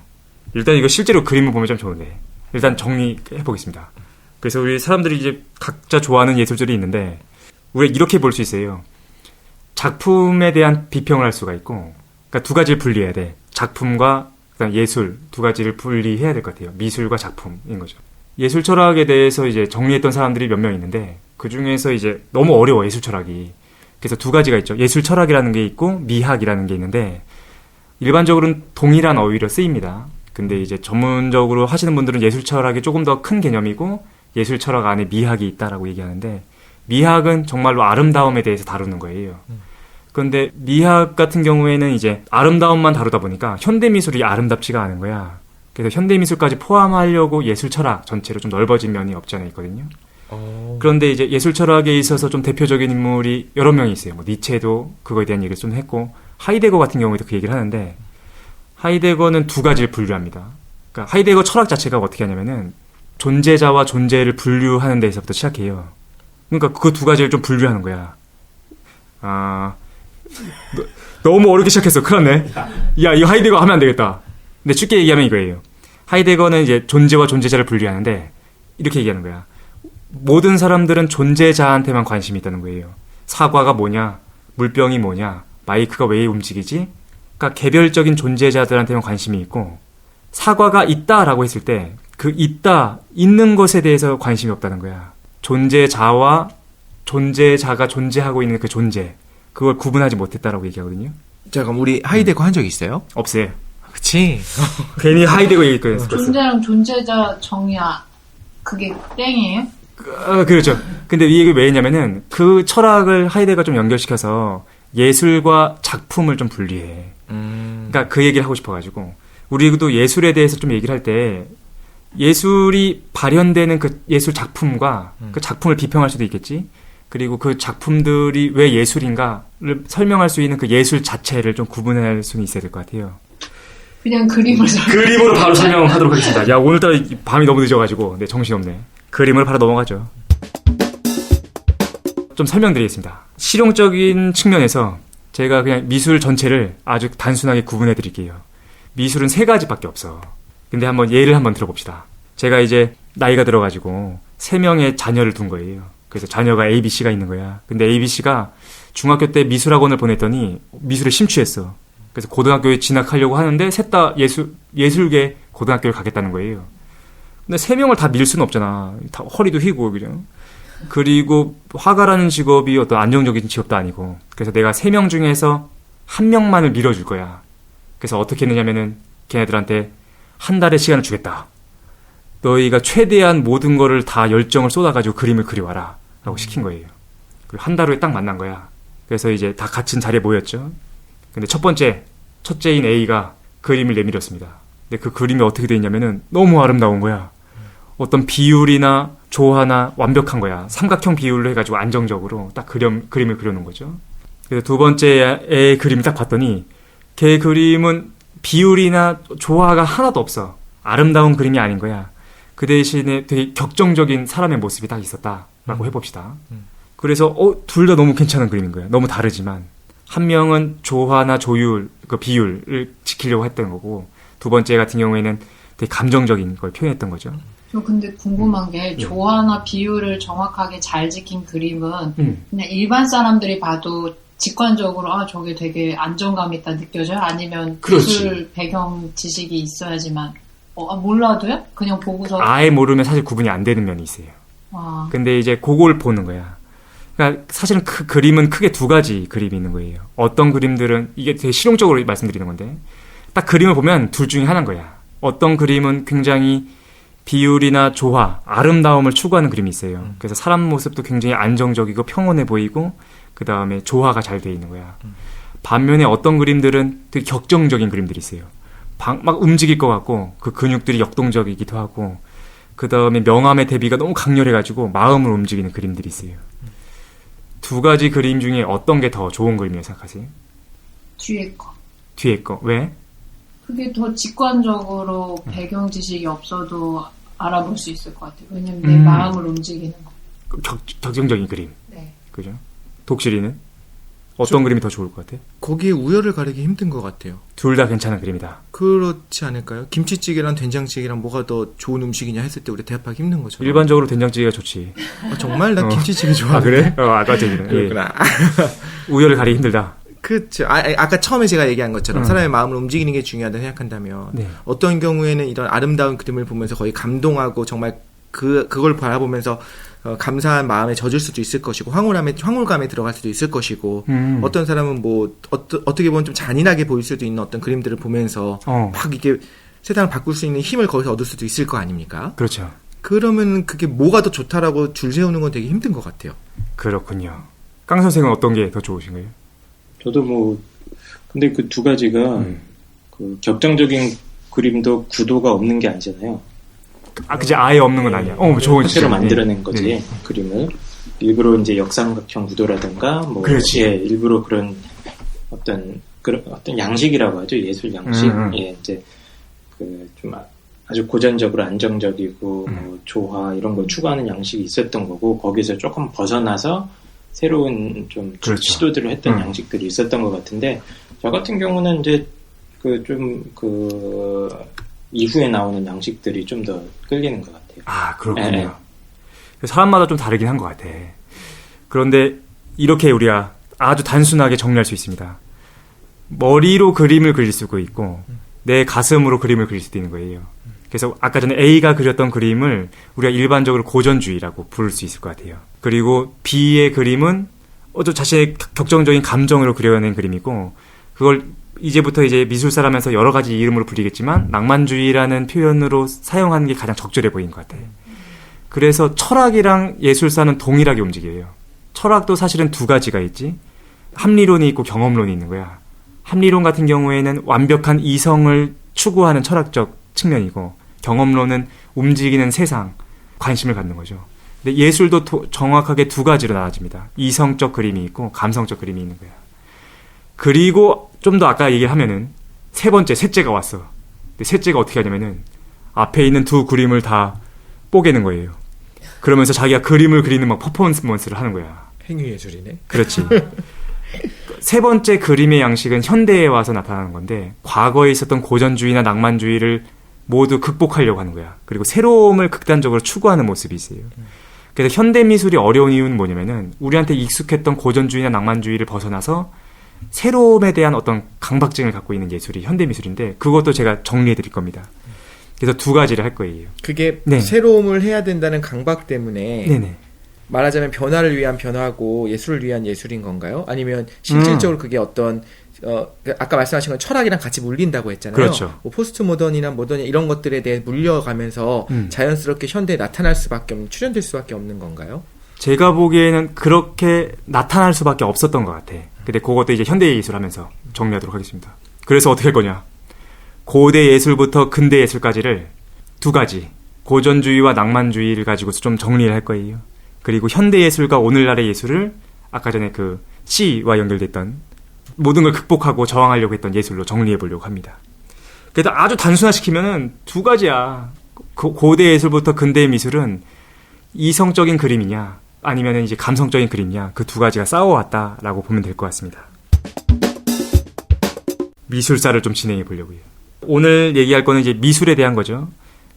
일단 이거 실제로 그림을 보면 좀 좋은데 일단 정리해 보겠습니다. 그래서 우리 사람들이 이제 각자 좋아하는 예술들이 있는데 우리가 이렇게 볼 수 있어요. 작품에 대한 비평을 할 수가 있고, 그러니까 두 가지를 분리해야 돼. 작품과 그다음 예술 두 가지를 분리해야 될 것 같아요. 미술과 작품인 거죠. 예술 철학에 대해서 이제 정리했던 사람들이 몇 명 있는데 그 중에서 이제 너무 어려워 예술 철학이. 그래서 두 가지가 있죠. 예술 철학이라는 게 있고 미학이라는 게 있는데 일반적으로는 동일한 어휘로 쓰입니다. 근데 이제 전문적으로 하시는 분들은 예술 철학이 조금 더 큰 개념이고 예술 철학 안에 미학이 있다라고 얘기하는데 미학은 정말로 아름다움에 대해서 다루는 거예요. 그런데 미학 같은 경우에는 이제 아름다움만 다루다 보니까 현대미술이 아름답지가 않은 거야. 그래서 현대미술까지 포함하려고 예술 철학 전체로 좀 넓어진 면이 없지 않아 있거든요. 그런데 이제 예술 철학에 있어서 좀 대표적인 인물이 여러 명이 있어요. 뭐 니체도 그거에 대한 얘기를 좀 했고 하이데거 같은 경우에도 그 얘기를 하는데 하이데거는 두 가지를 분류합니다. 그러니까 하이데거 철학 자체가 어떻게 하냐면은 존재자와 존재를 분류하는 데서부터 시작해요. 그러니까 그 두 가지를 좀 분류하는 거야. 너무 어렵게 시작했어. 큰일 났네. 야, 이거 하이데거 하면 안 되겠다. 근데 쉽게 얘기하면 이거예요. 하이데거는 이제 존재와 존재자를 분류하는데 이렇게 얘기하는 거야. 모든 사람들은 존재자한테만 관심이 있다는 거예요. 사과가 뭐냐, 물병이 뭐냐, 마이크가 왜 움직이지? 그러니까 개별적인 존재자들한테만 관심이 있고 사과가 있다라고 했을 때 그 있는 것에 대해서 관심이 없다는 거야. 존재자와 존재자가 존재하고 있는 그 존재, 그걸 구분하지 못했다라고 얘기하거든요. 자, 그럼 우리 하이데거 한 적 있어요? 없어요. 그치? 괜히 하이데거 얘기했거든요. 존재랑 존재자 정의야. 그게 땡이에요? 그렇죠. 근데 이 얘기를 왜 했냐면은 그 철학을 하이데거가 좀 연결시켜서 예술과 작품을 좀 분리해. 그러니까 그 얘기를 하고 싶어가지고 우리도 예술에 대해서 좀 얘기를 할 때 예술이 발현되는 그 예술 작품과 그 작품을 비평할 수도 있겠지. 그리고 그 작품들이 왜 예술인가를 설명할 수 있는 그 예술 자체를 좀 구분할 수는 있어야 될 것 같아요. 그냥 그림을 그림으로 바로 설명하도록 하겠습니다. 야, 오늘따라 밤이 너무 늦어가지고 정신없네. 그림을 바로 넘어가죠. 좀 설명드리겠습니다. 실용적인 측면에서 제가 그냥 미술 전체를 아주 단순하게 구분해 드릴게요. 미술은 세 가지밖에 없어. 근데 예를 한번 들어봅시다. 제가 이제 나이가 들어가지고 3명의 자녀를 둔 거예요. 그래서 자녀가 ABC가 있는 거야. 근데 ABC가 중학교 때 미술학원을 보냈더니 미술에 심취했어. 그래서 고등학교에 진학하려고 하는데 셋 다 예술계 고등학교를 가겠다는 거예요. 근데 3명을 다 밀 수는 없잖아. 다 허리도 휘고 그냥. 그리고 화가라는 직업이 어떤 안정적인 직업도 아니고. 그래서 내가 3명 중에서 1명만을 밀어줄 거야. 그래서 어떻게 했느냐면은 걔네들한테 한 달의 시간을 주겠다. 너희가 최대한 모든 거를 다 열정을 쏟아가지고 그림을 그려와라 라고 시킨 거예요. 그리고 한 달 후에 딱 만난 거야. 그래서 이제 다 같은 자리에 모였죠. 근데 첫째인 A가 그림을 내밀었습니다. 근데 그 그림이 어떻게 돼 있냐면은 너무 아름다운 거야. 어떤 비율이나 조화나 완벽한 거야. 삼각형 비율로 해가지고 안정적으로 딱 그림을 그려놓은 거죠. 그래서 두 번째 애의 그림을 딱 봤더니 걔 그림은 비율이나 조화가 하나도 없어. 아름다운 그림이 아닌 거야. 그 대신에 되게 격정적인 사람의 모습이 딱 있었다라고 해봅시다. 그래서 둘 다 너무 괜찮은 그림인 거야. 너무 다르지만 한 명은 조화나 조율, 그 비율을 지키려고 했던 거고 두 번째 같은 경우에는 되게 감정적인 걸 표현했던 거죠. 저 근데 궁금한 게 조화나 비율을 정확하게 잘 지킨 그림은 그냥 일반 사람들이 봐도 직관적으로 저게 되게 안정감 있다 느껴져요? 아니면 미술 배경 지식이 있어야지만 몰라도요? 그냥 보고서 아예 모르면 사실 구분이 안 되는 면이 있어요. 근데 이제 그걸 보는 거야. 그러니까 사실은 그림은 크게 두 가지 그림이 있는 거예요. 어떤 그림들은 이게 되게 실용적으로 말씀드리는 건데 딱 그림을 보면 둘 중에 하나인 거야. 어떤 그림은 굉장히 비율이나 조화, 아름다움을 추구하는 그림이 있어요. 그래서 사람 모습도 굉장히 안정적이고 평온해 보이고 그 다음에 조화가 잘 돼 있는 거야. 반면에 어떤 그림들은 되게 격정적인 그림들이 있어요. 막 움직일 것 같고 그 근육들이 역동적이기도 하고 그 다음에 명암의 대비가 너무 강렬해가지고 마음을 움직이는 그림들이 있어요. 두 가지 그림 중에 어떤 게 더 좋은 그림이라고 생각하세요? 뒤에 거. 뒤에 거. 왜? 그게 더 직관적으로 배경 지식이 없어도 알아볼 수 있을 것 같아요. 왜냐면 내 마음을 움직이는 거. 격정적인 그림. 네. 그죠? 독실이는? 어떤 그림이 더 좋을 것 같아? 거기에 우열을 가리기 힘든 것 같아요. 둘 다 괜찮은 그림이다. 그렇지 않을까요? 김치찌개랑 된장찌개랑 뭐가 더 좋은 음식이냐 했을 때 우리 대합하기 힘든 거죠. 일반적으로 된장찌개가 좋지. 정말 나 김치찌개 좋아하는데. 아, 그래? 아까 얘기는. 그렇구나. 우열을 가리기 힘들다. 그렇죠. 아까 처음에 제가 얘기한 것처럼 사람의 마음을 움직이는 게 중요하다고 생각한다면 네. 어떤 경우에는 이런 아름다운 그림을 보면서 거의 감동하고 정말 그걸 바라보면서 감사한 마음에 젖을 수도 있을 것이고 황홀감에 들어갈 수도 있을 것이고 어떤 사람은 뭐 어떻게 보면 좀 잔인하게 보일 수도 있는 어떤 그림들을 보면서 막 이게 세상을 바꿀 수 있는 힘을 거기서 얻을 수도 있을 거 아닙니까? 그렇죠. 그러면 그게 뭐가 더 좋다라고 줄 세우는 건 되게 힘든 것 같아요. 그렇군요. 깡 선생은 어떤 게 더 좋으신가요? 저도 뭐 근데 그 두 가지가 그 격정적인 그림도 구도가 없는 게 아니잖아요. 그치, 아예 없는 건 아니야. 좋은 새로 시점. 만들어낸 네. 거지. 네. 그림을 일부러 이제 역삼각형 구도라든가 뭐 그렇지. 예, 일부러 그런 어떤 양식이라고 하죠. 예술 양식. 예, 이제 그 좀 아주 고전적으로 안정적이고 뭐 조화 이런 걸 추구하는 양식이 있었던 거고 거기서 조금 벗어나서 새로운 좀 그렇죠. 시도들을 했던 양식들이 있었던 것 같은데 저 같은 경우는 이제 이후에 나오는 양식들이 좀 더 끌리는 것 같아요. 아, 그렇군요. 네. 사람마다 좀 다르긴 한 것 같아. 그런데 이렇게 우리가 아주 단순하게 정리할 수 있습니다. 머리로 그림을 그릴 수도 있고 내 가슴으로 그림을 그릴 수도 있는 거예요. 그래서 아까 전에 A가 그렸던 그림을 우리가 일반적으로 고전주의라고 부를 수 있을 것 같아요. 그리고 B의 그림은 자신의 격정적인 감정으로 그려낸 그림이고 그걸 이제부터 이제 미술사라면서 여러 가지 이름으로 불리겠지만 낭만주의라는 표현으로 사용하는 게 가장 적절해 보이는 것 같아요. 그래서 철학이랑 예술사는 동일하게 움직여요. 철학도 사실은 두 가지가 있지. 합리론이 있고 경험론이 있는 거야. 합리론 같은 경우에는 완벽한 이성을 추구하는 철학적 측면이고 경험론은 움직이는 세상, 관심을 갖는 거죠. 근데 예술도 정확하게 두 가지로 나눠집니다. 이성적 그림이 있고 감성적 그림이 있는 거야. 그리고 좀 더 아까 얘기하면은 셋째가 왔어. 근데 셋째가 어떻게 하냐면은 앞에 있는 두 그림을 다 뽀개는 거예요. 그러면서 자기가 그림을 그리는 막 퍼포먼스를 하는 거야. 행위예술이네. 그렇지. 세 번째 그림의 양식은 현대에 와서 나타나는 건데 과거에 있었던 고전주의나 낭만주의를 모두 극복하려고 하는 거야. 그리고 새로움을 극단적으로 추구하는 모습이 있어요. 그래서 현대 미술이 어려운 이유는 뭐냐면은 우리한테 익숙했던 고전주의나 낭만주의를 벗어나서 새로움에 대한 어떤 강박증을 갖고 있는 예술이 현대 미술인데 그것도 제가 정리해 드릴 겁니다. 그래서 두 가지를 할 거예요. 그게 네. 새로움을 해야 된다는 강박 때문에 네네. 말하자면 변화를 위한 변화고 예술을 위한 예술인 건가요? 아니면 실질적으로 그게 어떤 아까 말씀하신 건 철학이랑 같이 물린다고 했잖아요. 그렇죠. 뭐 포스트 모던이나 모던 이런 것들에 대해 물려가면서 자연스럽게 현대에 나타날 수밖에 없는 출현될 수밖에 없는 건가요? 제가 보기에는 그렇게 나타날 수밖에 없었던 것 같아. 근데 그것도 이제 현대 예술 하면서 정리하도록 하겠습니다. 그래서 어떻게 할 거냐? 고대 예술부터 근대 예술까지를 두 가지 고전주의와 낭만주의를 가지고서 좀 정리를 할 거예요. 그리고 현대 예술과 오늘날의 예술을 아까 전에 그 C와 연결됐던 모든 걸 극복하고 저항하려고 했던 예술로 정리해 보려고 합니다. 그래도 아주 단순화시키면은 두 가지야. 고대 예술부터 근대 미술은 이성적인 그림이냐 아니면 이제 감성적인 그림이냐 그 두 가지가 싸워왔다라고 보면 될 것 같습니다. 미술사를 좀 진행해 보려고요. 오늘 얘기할 거는 이제 미술에 대한 거죠.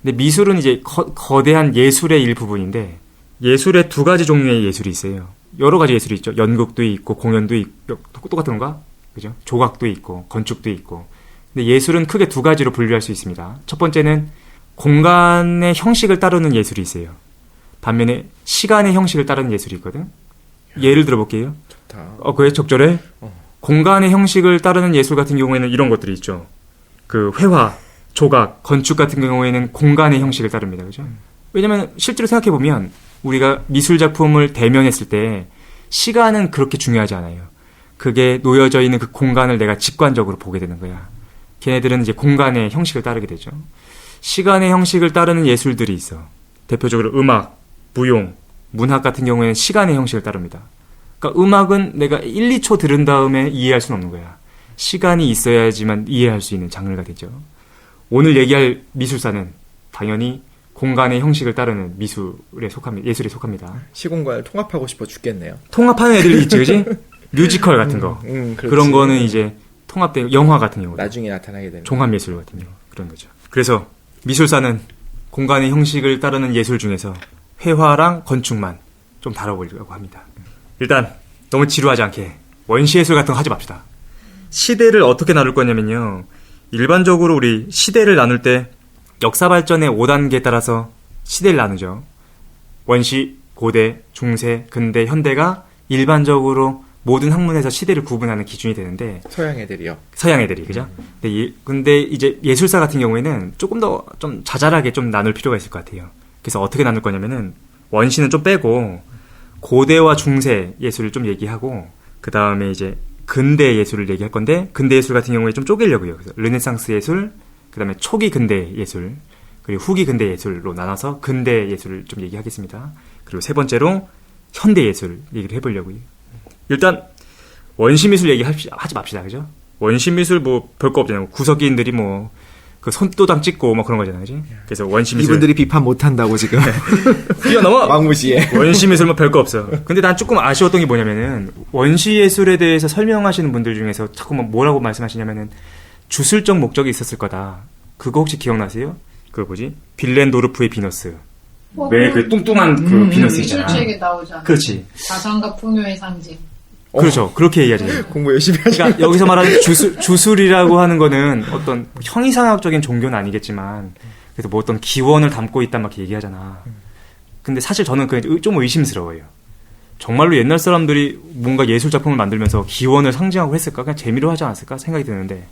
근데 미술은 이제 거대한 예술의 일부분인데 예술의 두 가지 종류의 예술이 있어요. 여러 가지 예술이 있죠. 연극도 있고 공연도 있고 똑같은 건가? 그죠? 조각도 있고 건축도 있고. 근데 예술은 크게 두 가지로 분류할 수 있습니다. 첫 번째는 공간의 형식을 따르는 예술이 있어요. 반면에 시간의 형식을 따르는 예술이 있거든. 예를 들어볼게요. 좋다. 그게 적절해? 공간의 형식을 따르는 예술 같은 경우에는 이런 것들이 있죠. 그 회화, 조각, 건축 같은 경우에는 공간의 형식을 따릅니다. 그죠? 왜냐면 실제로 생각해 보면 우리가 미술 작품을 대면했을 때 시간은 그렇게 중요하지 않아요. 그게 놓여져 있는 그 공간을 내가 직관적으로 보게 되는 거야. 걔네들은 이제 공간의 형식을 따르게 되죠. 시간의 형식을 따르는 예술들이 있어. 대표적으로 음악, 무용, 문학 같은 경우에는 시간의 형식을 따릅니다. 그러니까 음악은 내가 1, 2초 들은 다음에 이해할 수는 없는 거야. 시간이 있어야지만 이해할 수 있는 장르가 되죠. 오늘 얘기할 미술사는 당연히 공간의 형식을 따르는 미술에 속합니다. 예술에 속합니다. 시공간을 통합하고 싶어 죽겠네요. 통합하는 애들이 있지, 그지? 뮤지컬 같은 거. 그렇지. 그런 거는 이제 통합된 영화 같은 경우. 나중에 나타나게 되는. 종합예술 같은 경우. 그런 거죠. 그래서 미술사는 공간의 형식을 따르는 예술 중에서 회화랑 건축만 좀 다뤄보려고 합니다. 일단 너무 지루하지 않게 원시예술 같은 거 하지 맙시다. 시대를 어떻게 나눌 거냐면요. 일반적으로 우리 시대를 나눌 때 역사 발전의 5단계에 따라서 시대를 나누죠. 원시, 고대, 중세, 근대, 현대가 일반적으로 모든 학문에서 시대를 구분하는 기준이 되는데 서양 애들이요. 서양 애들이 그죠? 근데 이제 예술사 같은 경우에는 조금 더 좀 자잘하게 좀 나눌 필요가 있을 것 같아요. 그래서 어떻게 나눌 거냐면은 원시는 좀 빼고 고대와 중세 예술을 좀 얘기하고 그 다음에 이제 근대 예술을 얘기할 건데 근대 예술 같은 경우에 좀 쪼개려고요. 그래서 르네상스 예술, 그 다음에 초기 근대 예술, 그리고 후기 근대 예술로 나눠서 근대 예술을 좀 얘기하겠습니다. 그리고 세 번째로 현대 예술 얘기를 해보려고요. 일단 원시 미술 얘기하지 맙시다, 그죠? 원시 미술 뭐 별거 없잖아요. 구석기인들이 뭐 그 손도장 찍고 뭐 그런 거잖아요, 그지? 그래서 원시 미술 이분들이 비판 못한다고 지금 뛰어넘어. 왕무시에 원시 미술 뭐 별거 없어. 근데 난 조금 아쉬웠던 게 뭐냐면은 원시 예술에 대해서 설명하시는 분들 중에서 자꾸 뭐라고 말씀하시냐면은 주술적 목적이 있었을 거다. 그거 혹시 기억나세요? 그 뭐지? 빌렌도르프의 비너스. 왜 그 뚱뚱한 그 비너스 있잖아. 미술책에 나오잖아. 그렇지. 자상과 풍요의 상징. 그렇죠. 그렇게 얘기하잖아요. 공부 열심히 하시고 그러니까 여기서 말하는 주술이라고 하는 거는 어떤 형이상학적인 종교는 아니겠지만 그래서 뭐 어떤 기원을 담고 있다 막 얘기하잖아. 근데 사실 저는 그게 좀 의심스러워요. 정말로 옛날 사람들이 뭔가 예술 작품을 만들면서 기원을 상징하고 했을까? 그냥 재미로 하지 않았을까? 생각이 드는데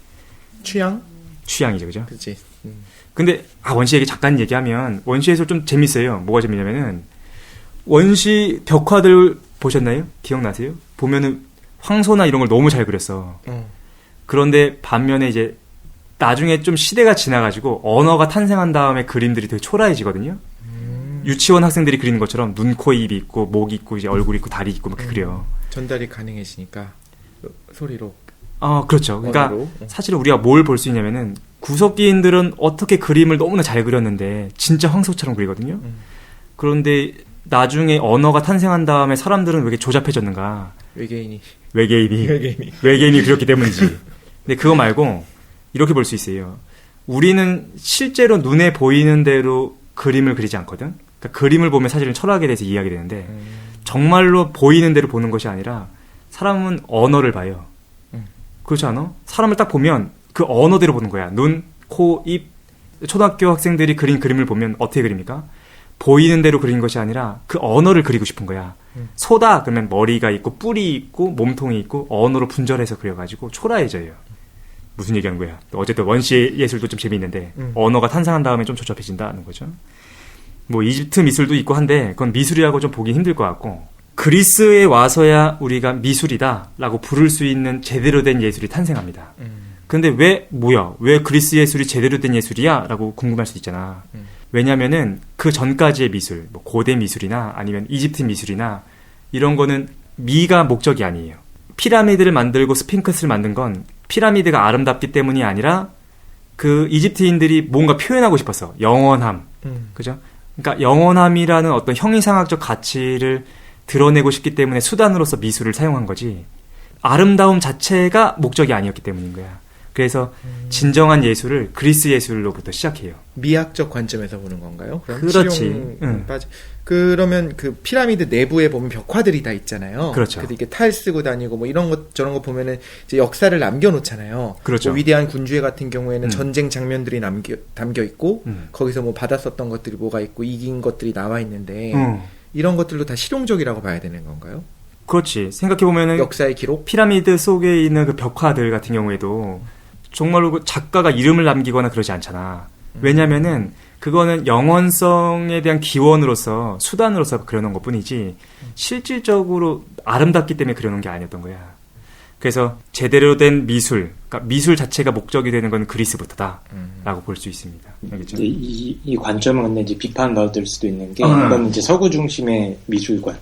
취향이죠, 그죠? 그렇지. 근데 원시 얘기 잠깐 얘기하면 원시 예술 좀 재밌어요. 뭐가 재밌냐면은 원시 벽화들 보셨나요? 기억나세요? 보면은 황소나 이런 걸 너무 잘 그렸어. 그런데 반면에 이제 나중에 좀 시대가 지나가지고 언어가 탄생한 다음에 그림들이 되게 초라해지거든요. 유치원 학생들이 그리는 것처럼 눈, 코, 입이 있고 목 있고 이제 얼굴 있고 다리 있고 막 그려. 전달이 가능해지니까 소리로. 그렇죠. 그러니까 언어로. 사실은 우리가 뭘 볼 수 있냐면은 구석기인들은 어떻게 그림을 너무나 잘 그렸는데 진짜 황소처럼 그리거든요. 그런데 나중에 언어가 탄생한 다음에 사람들은 왜 이렇게 조잡해졌는가? 외계인이 그렸기 때문이지. 근데 그거 말고 이렇게 볼 수 있어요. 우리는 실제로 눈에 보이는 대로 그림을 그리지 않거든. 그러니까 그림을 보면 사실은 철학에 대해서 이해하게 되는데 정말로 보이는 대로 보는 것이 아니라 사람은 언어를 봐요. 그렇지 않아? 사람을 딱 보면 그 언어대로 보는 거야. 눈, 코, 입. 초등학교 학생들이 그린 그림을 보면 어떻게 그립니까? 보이는 대로 그린 것이 아니라 그 언어를 그리고 싶은 거야. 소다 그러면 머리가 있고 뿔이 있고 몸통이 있고 언어로 분절해서 그려가지고 초라해져요. 무슨 얘기하는 거야? 어쨌든 원시 예술도 좀 재미있는데 언어가 탄생한 다음에 좀 조잡해진다는 거죠. 뭐 이집트 미술도 있고 한데 그건 미술이라고 좀 보기 힘들 것 같고 그리스에 와서야 우리가 미술이다라고 부를 수 있는 제대로 된 예술이 탄생합니다. 근데 왜 그리스 예술이 제대로 된 예술이야? 라고 궁금할 수 있잖아. 왜냐면은 그 전까지의 미술, 뭐 고대 미술이나 아니면 이집트 미술이나 이런 거는 미가 목적이 아니에요. 피라미드를 만들고 스핑크스를 만든 건 피라미드가 아름답기 때문이 아니라 그 이집트인들이 뭔가 표현하고 싶었어. 영원함. 그죠? 그러니까 영원함이라는 어떤 형이상학적 가치를 드러내고 싶기 때문에 수단으로서 미술을 사용한 거지. 아름다움 자체가 목적이 아니었기 때문인 거야. 그래서 진정한 예술을 그리스 예술로부터 시작해요. 미학적 관점에서 보는 건가요? 그렇지. 그러면 그 피라미드 내부에 보면 벽화들이 다 있잖아요. 그렇죠. 그래서 이렇게 탈 쓰고 다니고 뭐 이런 것 저런 거 보면은 이제 역사를 남겨놓잖아요. 그렇죠. 뭐 위대한 군주의 같은 경우에는 전쟁 장면들이 담겨 있고 거기서 뭐 받았었던 것들이 뭐가 있고 이긴 것들이 나와 있는데 이런 것들도 다 실용적이라고 봐야 되는 건가요? 그렇지. 생각해보면은 역사의 기록? 피라미드 속에 있는 그 벽화들 같은 경우에도 정말로 그 작가가 이름을 남기거나 그러지 않잖아. 왜냐면은 그거는 영원성에 대한 기원으로서 수단으로서 그려놓은 것 뿐이지 실질적으로 아름답기 때문에 그려놓은 게 아니었던 거야. 그래서 제대로 된 미술, 그러니까 미술 자체가 목적이 되는 건 그리스부터다라고 볼 수 있습니다. 알겠죠? 이 관점은 근데 이제 비판받을 수도 있는 게 이건 이제 서구 중심의 미술관.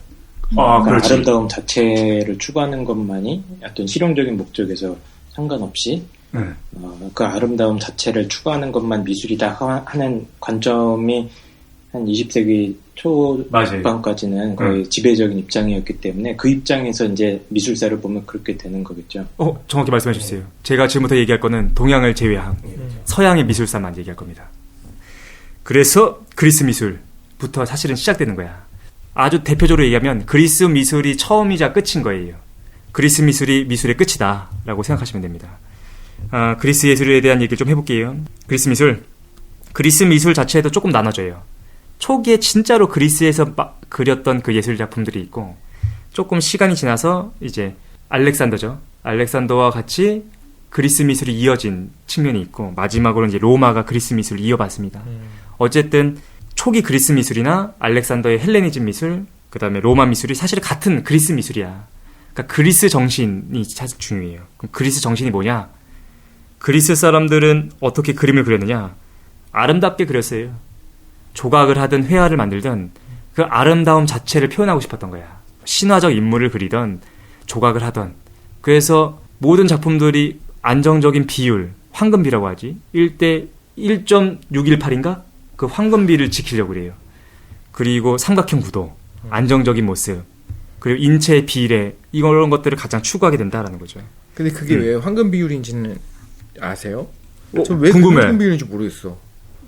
그러니까 아름다움 자체를 추구하는 것만이 어떤 실용적인 목적에서 상관없이 그 아름다움 자체를 추구하는 것만 미술이다 하는 관점이 한 20세기 초반까지는 거의 지배적인 입장이었기 때문에 그 입장에서 이제 미술사를 보면 그렇게 되는 거겠죠. 정확히 말씀해 주세요. 제가 지금부터 얘기할 거는 동양을 제외한 서양의 미술사만 얘기할 겁니다. 그래서 그리스 미술부터 사실은 시작되는 거야. 아주 대표적으로 얘기하면 그리스 미술이 처음이자 끝인 거예요. 그리스 미술이 미술의 끝이다 라고 생각하시면 됩니다. 그리스 예술에 대한 얘기를 좀 해볼게요. 그리스 미술 자체도 조금 나눠져요. 초기에 진짜로 그리스에서 그렸던 그 예술 작품들이 있고 조금 시간이 지나서 이제 알렉산더와 같이 그리스 미술이 이어진 측면이 있고 마지막으로 이제 로마가 그리스 미술을 이어받습니다. 어쨌든 초기 그리스 미술이나 알렉산더의 헬레니즘 미술, 그 다음에 로마 미술이 사실 같은 그리스 미술이야. 그러니까 그리스 정신이 사실 중요해요. 그럼 그리스 정신이 뭐냐? 그리스 사람들은 어떻게 그림을 그렸느냐? 아름답게 그렸어요. 조각을 하든 회화를 만들든 그 아름다움 자체를 표현하고 싶었던 거야. 신화적 인물을 그리던 조각을 하던. 그래서 모든 작품들이 안정적인 비율, 황금비라고 하지. 1대 1.618인가? 그 황금비를 지키려고 그래요. 그리고 삼각형 구도, 안정적인 모습, 그리고 인체의 비례, 이런 것들을 가장 추구하게 된다라는 거죠. 근데 그게 왜 황금 비율인지는 아세요? 저 왜 궁금해. 황금 비율인지 모르겠어.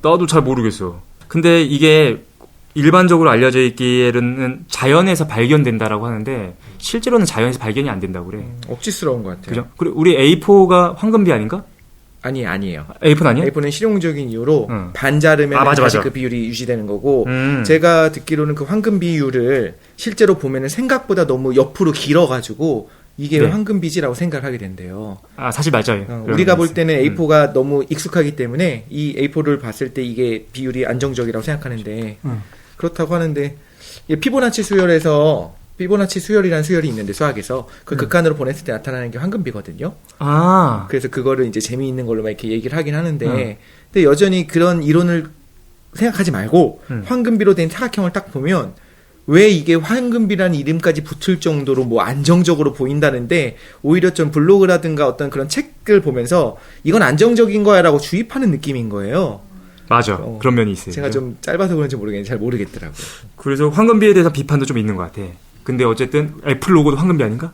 나도 잘 모르겠어. 근데 이게 일반적으로 알려져 있기에는 자연에서 발견된다라고 하는데 실제로는 자연에서 발견이 안 된다고 그래. 억지스러운 것 같아요. 그죠? 그리고 우리 A4가 황금비 아닌가? 아니에요. A4는 아니야? A4는 실용적인 이유로 반자르면 다시 그 비율이 유지되는 거고 제가 듣기로는 그 황금 비율을 실제로 보면은 생각보다 너무 옆으로 길어가지고 이게 네. 황금비지라고 생각을 하게 된대요. 사실 맞아요. 우리가 볼 때는 A4가 너무 익숙하기 때문에 이 A4를 봤을 때 이게 비율이 안정적이라고 생각하는데 그렇다고 하는데 피보나치 수열이라는 수열이 있는데 수학에서 그 극한으로 보냈을 때 나타나는 게 황금비거든요. 그래서 그거를 이제 재미있는 걸로 막 이렇게 얘기를 하긴 하는데 근데 여전히 그런 이론을 생각하지 말고 황금비로 된 사각형을 딱 보면 왜 이게 황금비라는 이름까지 붙을 정도로 뭐 안정적으로 보인다는데 오히려 좀 블로그라든가 어떤 그런 책을 보면서 이건 안정적인 거야라고 주입하는 느낌인 거예요. 맞아. 그런 면이 있어요. 제가 좀 짧아서 그런지 모르겠는데 잘 모르겠더라고요. 그래서 황금비에 대해서 비판도 좀 있는 것 같아. 근데 어쨌든 애플 로고도 황금비 아닌가?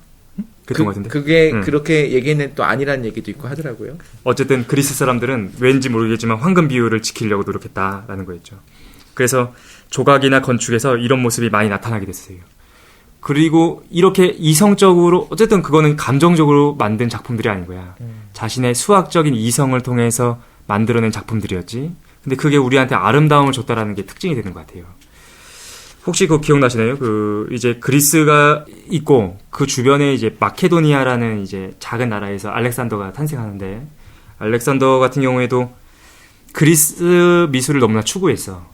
그랬던 것 같은데. 그게 그렇게 얘기는 또 아니라는 얘기도 있고 하더라고요. 어쨌든 그리스 사람들은 왠지 모르겠지만 황금 비율을 지키려고 노력했다라는 거였죠. 그래서 조각이나 건축에서 이런 모습이 많이 나타나게 됐어요. 그리고 이렇게 이성적으로 어쨌든 그거는 감정적으로 만든 작품들이 아닌 거야. 자신의 수학적인 이성을 통해서 만들어낸 작품들이었지. 근데 그게 우리한테 아름다움을 줬다라는 게 특징이 되는 것 같아요. 혹시 그거 기억나시나요? 이제 그리스가 있고 그 주변에 이제 마케도니아라는 이제 작은 나라에서 알렉산더가 탄생하는데 알렉산더 같은 경우에도 그리스 미술을 너무나 추구했어.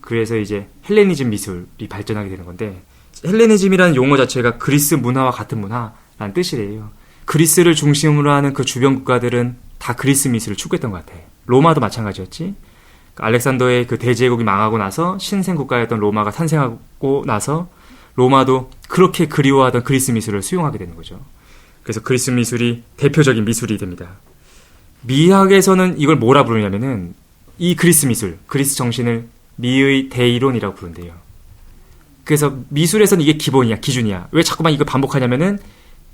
그래서 이제 헬레니즘 미술이 발전하게 되는 건데 헬레니즘이라는 용어 자체가 그리스 문화와 같은 문화라는 뜻이래요. 그리스를 중심으로 하는 그 주변 국가들은 다 그리스 미술을 추구했던 것 같아. 로마도 마찬가지였지. 알렉산더의 그 대제국이 망하고 나서 신생 국가였던 로마가 탄생하고 나서 로마도 그렇게 그리워하던 그리스 미술을 수용하게 되는 거죠. 그래서 그리스 미술이 대표적인 미술이 됩니다. 미학에서는 이걸 뭐라 부르냐면은 이 그리스 미술, 그리스 정신을 미의 대이론이라고 부른대요. 그래서 미술에서는 이게 기본이야, 기준이야. 왜 자꾸만 이걸 반복하냐면은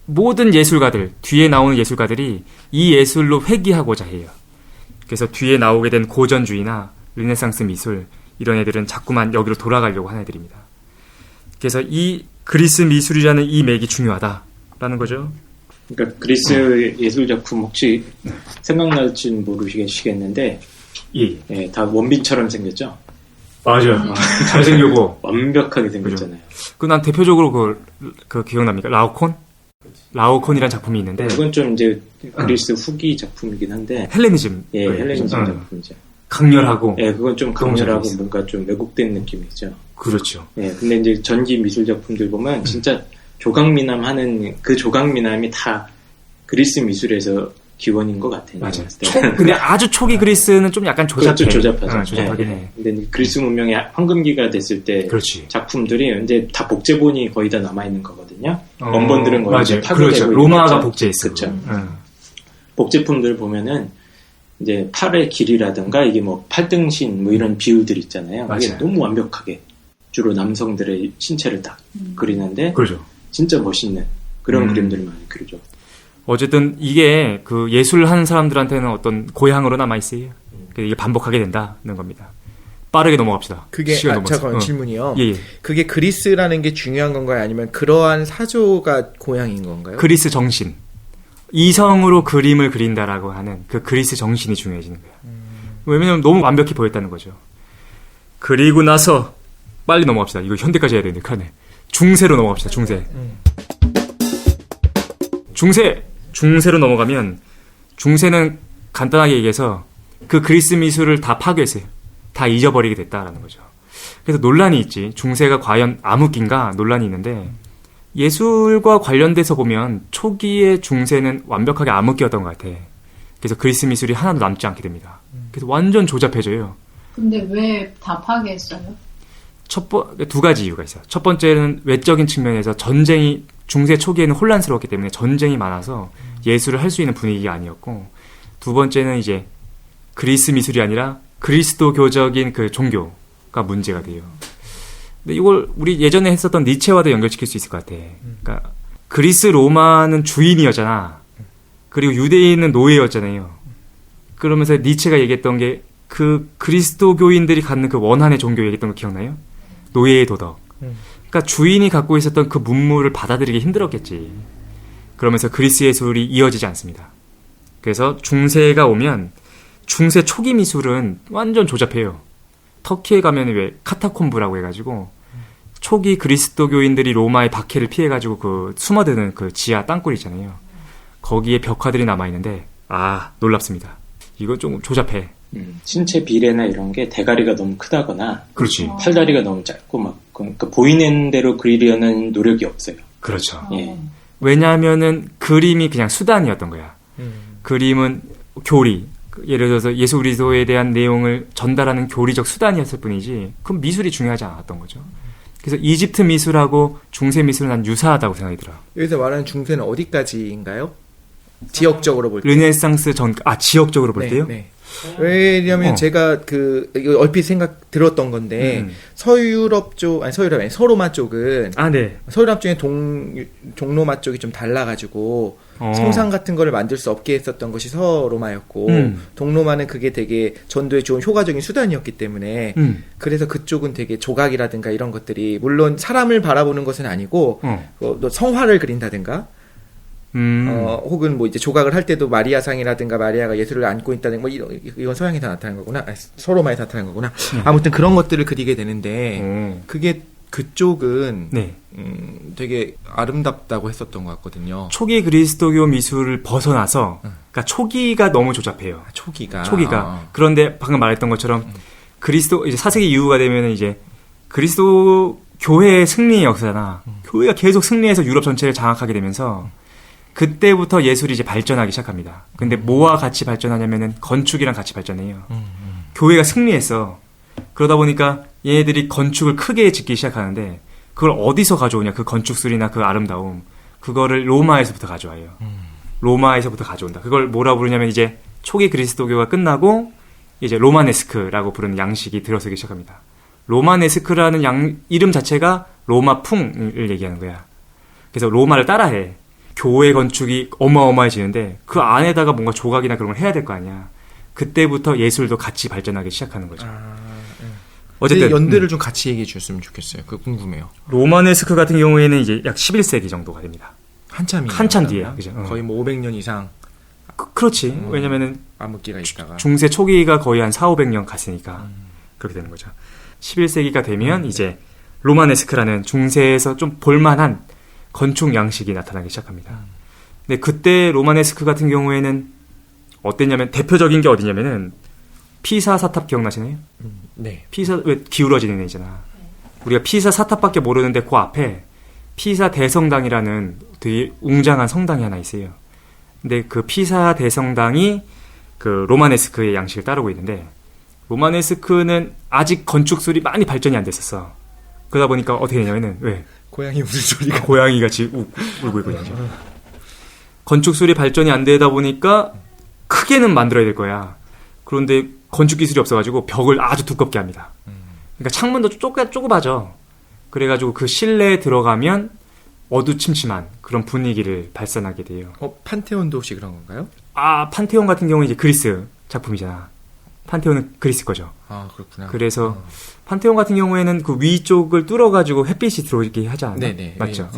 모든 예술가들, 뒤에 나오는 예술가들이 이 예술로 회귀하고자 해요. 그래서 뒤에 나오게 된 고전주의나 르네상스 미술, 이런 애들은 자꾸만 여기로 돌아가려고 하는 애들입니다. 그래서 이 그리스 미술이라는 이 맥이 중요하다라는 거죠. 그러니까 그리스 예술 작품 혹시 생각날지는 모르시겠는데 예, 다 원빈처럼 생겼죠? 맞아요. 잘생기고 완벽하게 생겼잖아요. 난 대표적으로 그 기억납니까? 라오콘? 라오콘이라는 작품이 있는데 그건 좀 이제 그리스 후기 작품이긴 한데 헬레니즘. 예, 헬레니즘 작품이죠. 강렬하고. 예, 그건 좀 너무 강렬하고 재밌어요. 뭔가 좀 왜곡된 느낌이죠. 그렇죠. 예, 근데 이제 전기 미술 작품들 보면 진짜 조각미남 하는 그 조각미남이 다 그리스 미술에서 기원인 것 같아요. 맞아요. 근데 아주 초기 그리스는 좀 약간 조잡해. 그렇죠, 조잡하죠. 조잡하긴 예, 해. 근데 이제 그리스 문명의 황금기가 됐을 때 그렇지. 작품들이 이제 다 복제본이 거의 다 남아 있는 거거든요. 원본들은 거의 이제 맞아요. 파괴되고 그렇죠. 있는 로마가 거죠. 복제했어. 그렇죠. 복제품들 보면은 이제 팔의 길이라든가 이게 뭐 팔등신 뭐 이런 비율들 있잖아요. 이게 맞아요. 너무 완벽하게 주로 남성들의 신체를 딱 그리는데 그렇죠. 진짜 멋있는 그런 그림들을 많이 그리죠. 어쨌든 이게 그 예술을 하는 사람들한테는 어떤 고향으로 남아 있어요. 이게 반복하게 된다는 겁니다. 빠르게 넘어갑시다. 그게 시간 넘었어. 잠깐만 질문이요. 예. 그게 그리스라는 게 중요한 건가요? 아니면 그러한 사조가 고향인 건가요? 그리스 정신. 이성으로 그림을 그린다라고 하는 그 그리스 정신이 중요해지는 거예요. 왜냐면 너무 완벽히 보였다는 거죠. 그리고 나서 빨리 넘어갑시다. 이거 현대까지 해야 되는데 큰일. 중세로 넘어갑시다. 중세로 넘어가면 중세는 간단하게 얘기해서 그 그리스 미술을 다 파괴했어요. 다 잊어버리게 됐다라는 거죠. 그래서 논란이 있지. 중세가 과연 암흑기인가 논란이 있는데 예술과 관련돼서 보면 초기의 중세는 완벽하게 암흑기였던 것 같아. 그래서 그리스 미술이 하나도 남지 않게 됩니다. 그래서 완전 조잡해져요. 근데 왜 다 파괴했어요? 두 가지 이유가 있어요. 첫 번째는 외적인 측면에서 전쟁이 중세 초기에는 혼란스러웠기 때문에 전쟁이 많아서 예술을 할 수 있는 분위기가 아니었고, 두 번째는 이제 그리스 미술이 아니라 그리스도교적인 그 종교가 문제가 돼요. 근데 이걸 우리 예전에 했었던 니체와도 연결시킬 수 있을 것 같아. 그러니까 그리스 로마는 주인이었잖아. 그리고 유대인은 노예였잖아요. 그러면서 니체가 얘기했던 게 그 그리스도교인들이 갖는 그 원한의 종교 얘기했던 거 기억나요? 노예의 도덕. 그러니까 주인이 갖고 있었던 그 문물을 받아들이기 힘들었겠지. 그러면서 그리스 예술이 이어지지 않습니다. 그래서 중세가 오면 중세 초기 미술은 완전 조잡해요. 터키에 가면 왜 카타콤브라고 해가지고 초기 그리스도교인들이 로마의 박해를 피해가지고 그 숨어드는 그 지하 땅굴 있잖아요. 거기에 벽화들이 남아있는데 놀랍습니다. 이건 좀 조잡해. 신체 비례나 이런 게 대가리가 너무 크다거나 그렇지. 팔다리가 너무 짧고 막 그러니까 보이는 대로 그리려는 노력이 없어요. 그렇죠. 예. 왜냐하면은 그림이 그냥 수단이었던 거야. 그림은 교리, 예를 들어서 예수 그리스도에 대한 내용을 전달하는 교리적 수단이었을 뿐이지 그럼 미술이 중요하지 않았던 거죠. 그래서 이집트 미술하고 중세 미술은 난 유사하다고 생각이 들어요. 여기서 말하는 중세는 어디까지인가요? 지역적으로 볼 때. 르네상스 지역적으로 볼 때요? 네. 왜냐면 제가 이거 얼핏 들었던 건데 서유럽 쪽 아니 서로마 쪽은 네. 서유럽 쪽에 종로마 쪽이 좀 달라가지고 성상 같은 거를 만들 수 없게 했었던 것이 서로마였고 동로마는 그게 되게 전도에 좋은 효과적인 수단이었기 때문에 그래서 그쪽은 되게 조각이라든가 이런 것들이 물론 사람을 바라보는 것은 아니고 성화를 그린다든가 혹은 뭐 이제 조각을 할 때도 마리아상이라든가 마리아가 예수를 안고 있다든가 뭐 이건 서양에서 나타난 거구나. 서로마에서 나타난 거구나. 아무튼 그런 것들을 그리게 되는데 그게 그쪽은 네. 되게 아름답다고 했었던 것 같거든요. 초기 그리스도교 미술을 벗어나서 그러니까 초기가 너무 조잡해요. 초기가. 그런데 방금 말했던 것처럼 그리스도 이제 4세기 이후가 되면은 이제 그리스도 교회의 승리의 역사잖아. 교회가 계속 승리해서 유럽 전체를 장악하게 되면서 그때부터 예술이 이제 발전하기 시작합니다. 근데 뭐와 같이 발전하냐면은 건축이랑 같이 발전해요. 교회가 승리했어. 그러다 보니까 얘네들이 건축을 크게 짓기 시작하는데 그걸 어디서 가져오냐? 그 건축술이나 그 아름다움. 그거를 로마에서부터 가져와요. 로마에서부터 가져온다. 그걸 뭐라 부르냐면 이제 초기 그리스도교가 끝나고 이제 로마네스크라고 부르는 양식이 들어서기 시작합니다. 로마네스크라는 이름 자체가 로마풍을 얘기하는 거야. 그래서 로마를 따라해. 교회 건축이 어마어마해지는데 그 안에다가 뭔가 조각이나 그런 걸 해야 될 거 아니야. 그때부터 예술도 같이 발전하기 시작하는 거죠. 어쨌든 연대를 좀 같이 얘기해 주셨으면 좋겠어요. 그거 궁금해요. 로마네스크 같은 경우에는 이제 약 11세기 정도가 됩니다. 한참 뒤에. 그죠? 거의 뭐 500년 이상. 그렇지. 왜냐면은 암흑기가 있다가 중세 초기가 거의 한 400~500년 갔으니까 그렇게 되는 거죠. 11세기가 되면 이제 로마네스크라는 중세에서 좀 볼만한 건축 양식이 나타나기 시작합니다. 근데 그때 로마네스크 같은 경우에는 어땠냐면 대표적인 게 어디냐면은 피사 사탑 기억나시나요? 네. 피사 왜 기울어지는 애잖아. 우리가 피사 사탑밖에 모르는데 그 앞에 피사 대성당이라는 되게 웅장한 성당이 하나 있어요. 근데 그 피사 대성당이 그 로마네스크의 양식을 따르고 있는데 로마네스크는 아직 건축술이 많이 발전이 안 됐었어. 그러다 보니까 어떻게 되냐면은 왜 고양이 울소리가. 고양이가 지금 울고 있거든요. 건축술이 발전이 안 되다 보니까 크게는 만들어야 될 거야. 그런데 건축 기술이 없어가지고 벽을 아주 두껍게 합니다. 그러니까 창문도 조그마져. 그래가지고 그 실내에 들어가면 어두침침한 그런 분위기를 발산하게 돼요. 판테온도 혹시 그런 건가요? 아, 판테온 같은 경우는 이제 그리스 작품이잖아. 판테온은 그리스 거죠. 아, 그렇구나. 그래서 판테온 같은 경우에는 그 위쪽을 뚫어가지고 햇빛이 들어오게 하지 않나? 네네. 맞죠.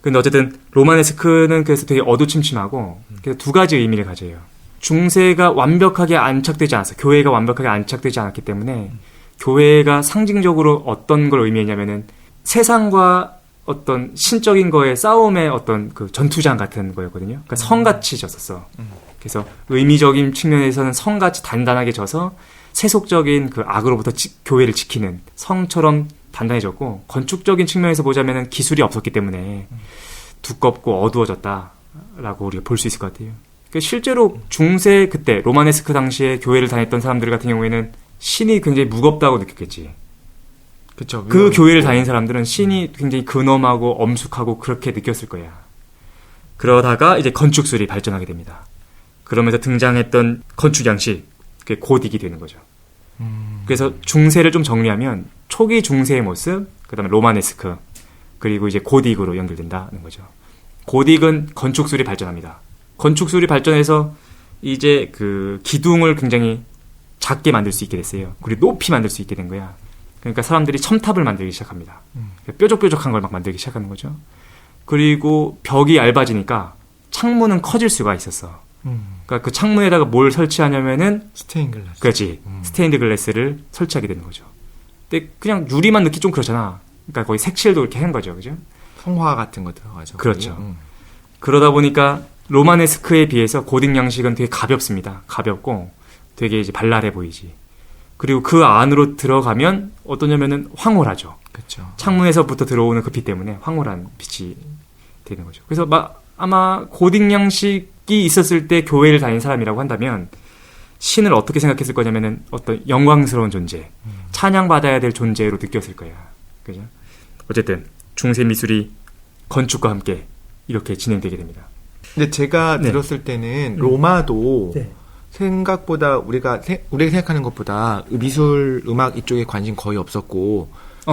근데 어쨌든 로마네스크는 그래서 되게 어두침침하고 그래서 두 가지 의미를 가져요. 중세가 완벽하게 안착되지 않았어. 교회가 완벽하게 안착되지 않았기 때문에 교회가 상징적으로 어떤 걸 의미했냐면은 세상과 어떤 신적인 거의 싸움의 어떤 그 전투장 같은 거였거든요. 그러니까 성같이 졌었어. 그래서 의미적인 측면에서는 성같이 단단하게 져서 세속적인 그 악으로부터 교회를 지키는 성처럼 단단해졌고, 건축적인 측면에서 보자면은 기술이 없었기 때문에 두껍고 어두워졌다라고 우리가 볼 수 있을 것 같아요. 그러니까 실제로 중세 그때 로마네스크 당시에 교회를 다녔던 사람들 같은 경우에는 신이 굉장히 무겁다고 느꼈겠지. 그쵸. 그 교회를 다닌 사람들은 신이 굉장히 근엄하고 엄숙하고 그렇게 느꼈을 거야. 그러다가 이제 건축술이 발전하게 됩니다. 그러면서 등장했던 건축 양식, 그게 고딕이 되는 거죠. 그래서 중세를 좀 정리하면 초기 중세의 모습, 그 다음에 로마네스크, 그리고 이제 고딕으로 연결된다는 거죠. 고딕은 건축술이 발전합니다. 건축술이 발전해서 이제 그 기둥을 굉장히 작게 만들 수 있게 됐어요. 그리고 높이 만들 수 있게 된 거야. 그러니까 사람들이 첨탑을 만들기 시작합니다. 뾰족뾰족한 걸 막 만들기 시작하는 거죠. 그리고 벽이 얇아지니까 창문은 커질 수가 있었어. 그러니까 그 창문에다가 뭘 설치하냐면은 스테인 글라스. 그렇지. 스테인드 글라스를 설치하게 되는 거죠. 근데 그냥 유리만 넣기 좀 그렇잖아. 그러니까 거의 색칠도 이렇게 한 거죠. 그죠? 성화 같은 거 들어가죠. 그렇죠. 그러다 보니까 로마네스크에 비해서 고딕 양식은 되게 가볍습니다. 가볍고 되게 이제 발랄해 보이지. 그리고 그 안으로 들어가면 어떠냐면은 황홀하죠. 그렇죠. 창문에서부터 들어오는 그 빛 때문에 황홀한 빛이 되는 거죠. 그래서 아마 고딕 양식이 있었을 때 교회를 다닌 사람이라고 한다면 신을 어떻게 생각했을 거냐면은 어떤 영광스러운 존재, 찬양받아야 될 존재로 느꼈을 거야. 그죠? 어쨌든 중세 미술이 건축과 함께 이렇게 진행되게 됩니다. 근데 제가 네. 들었을 때는 로마도 네. 생각보다 우리가 생각하는 것보다 미술, 음악 이쪽에 관심 거의 없었고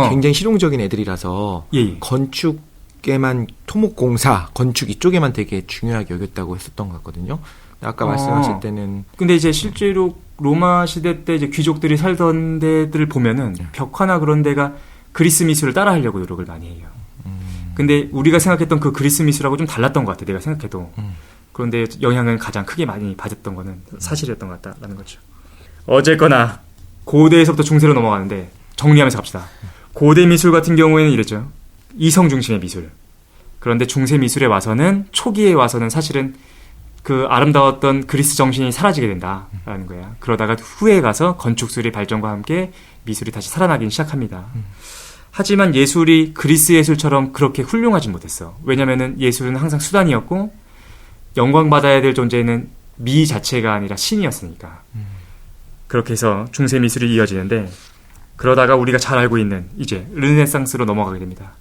굉장히 실용적인 애들이라서 예. 건축에만 토목공사, 건축 이쪽에만 되게 중요하게 여겼다고 했었던 것 같거든요. 아까 말씀하실 때는 근데 이제 실제로 로마 시대 때 이제 귀족들이 살던 데들을 보면은 벽화나 그런 데가 그리스 미술을 따라하려고 노력을 많이 해요. 근데 우리가 생각했던 그 그리스 미술하고 좀 달랐던 것 같아. 내가 생각해도. 그런데 영향을 가장 크게 많이 받았던 거는 사실이었던 것 같다라는 거죠. 어쨌거나 고대에서부터 중세로 넘어가는데 정리하면서 갑시다. 고대 미술 같은 경우에는 이랬죠. 이성 중심의 미술. 그런데 중세 미술에 와서는 초기에 와서는 사실은 그 아름다웠던 그리스 정신이 사라지게 된다라는 거야. 그러다가 후에 가서 건축술의 발전과 함께 미술이 다시 살아나기 시작합니다. 하지만 예술이 그리스 예술처럼 그렇게 훌륭하진 못했어. 왜냐면은 예술은 항상 수단이었고 영광받아야 될 존재는 미 자체가 아니라 신이었으니까. 그렇게 해서 중세 미술이 이어지는데 그러다가 우리가 잘 알고 있는 이제 르네상스로 넘어가게 됩니다.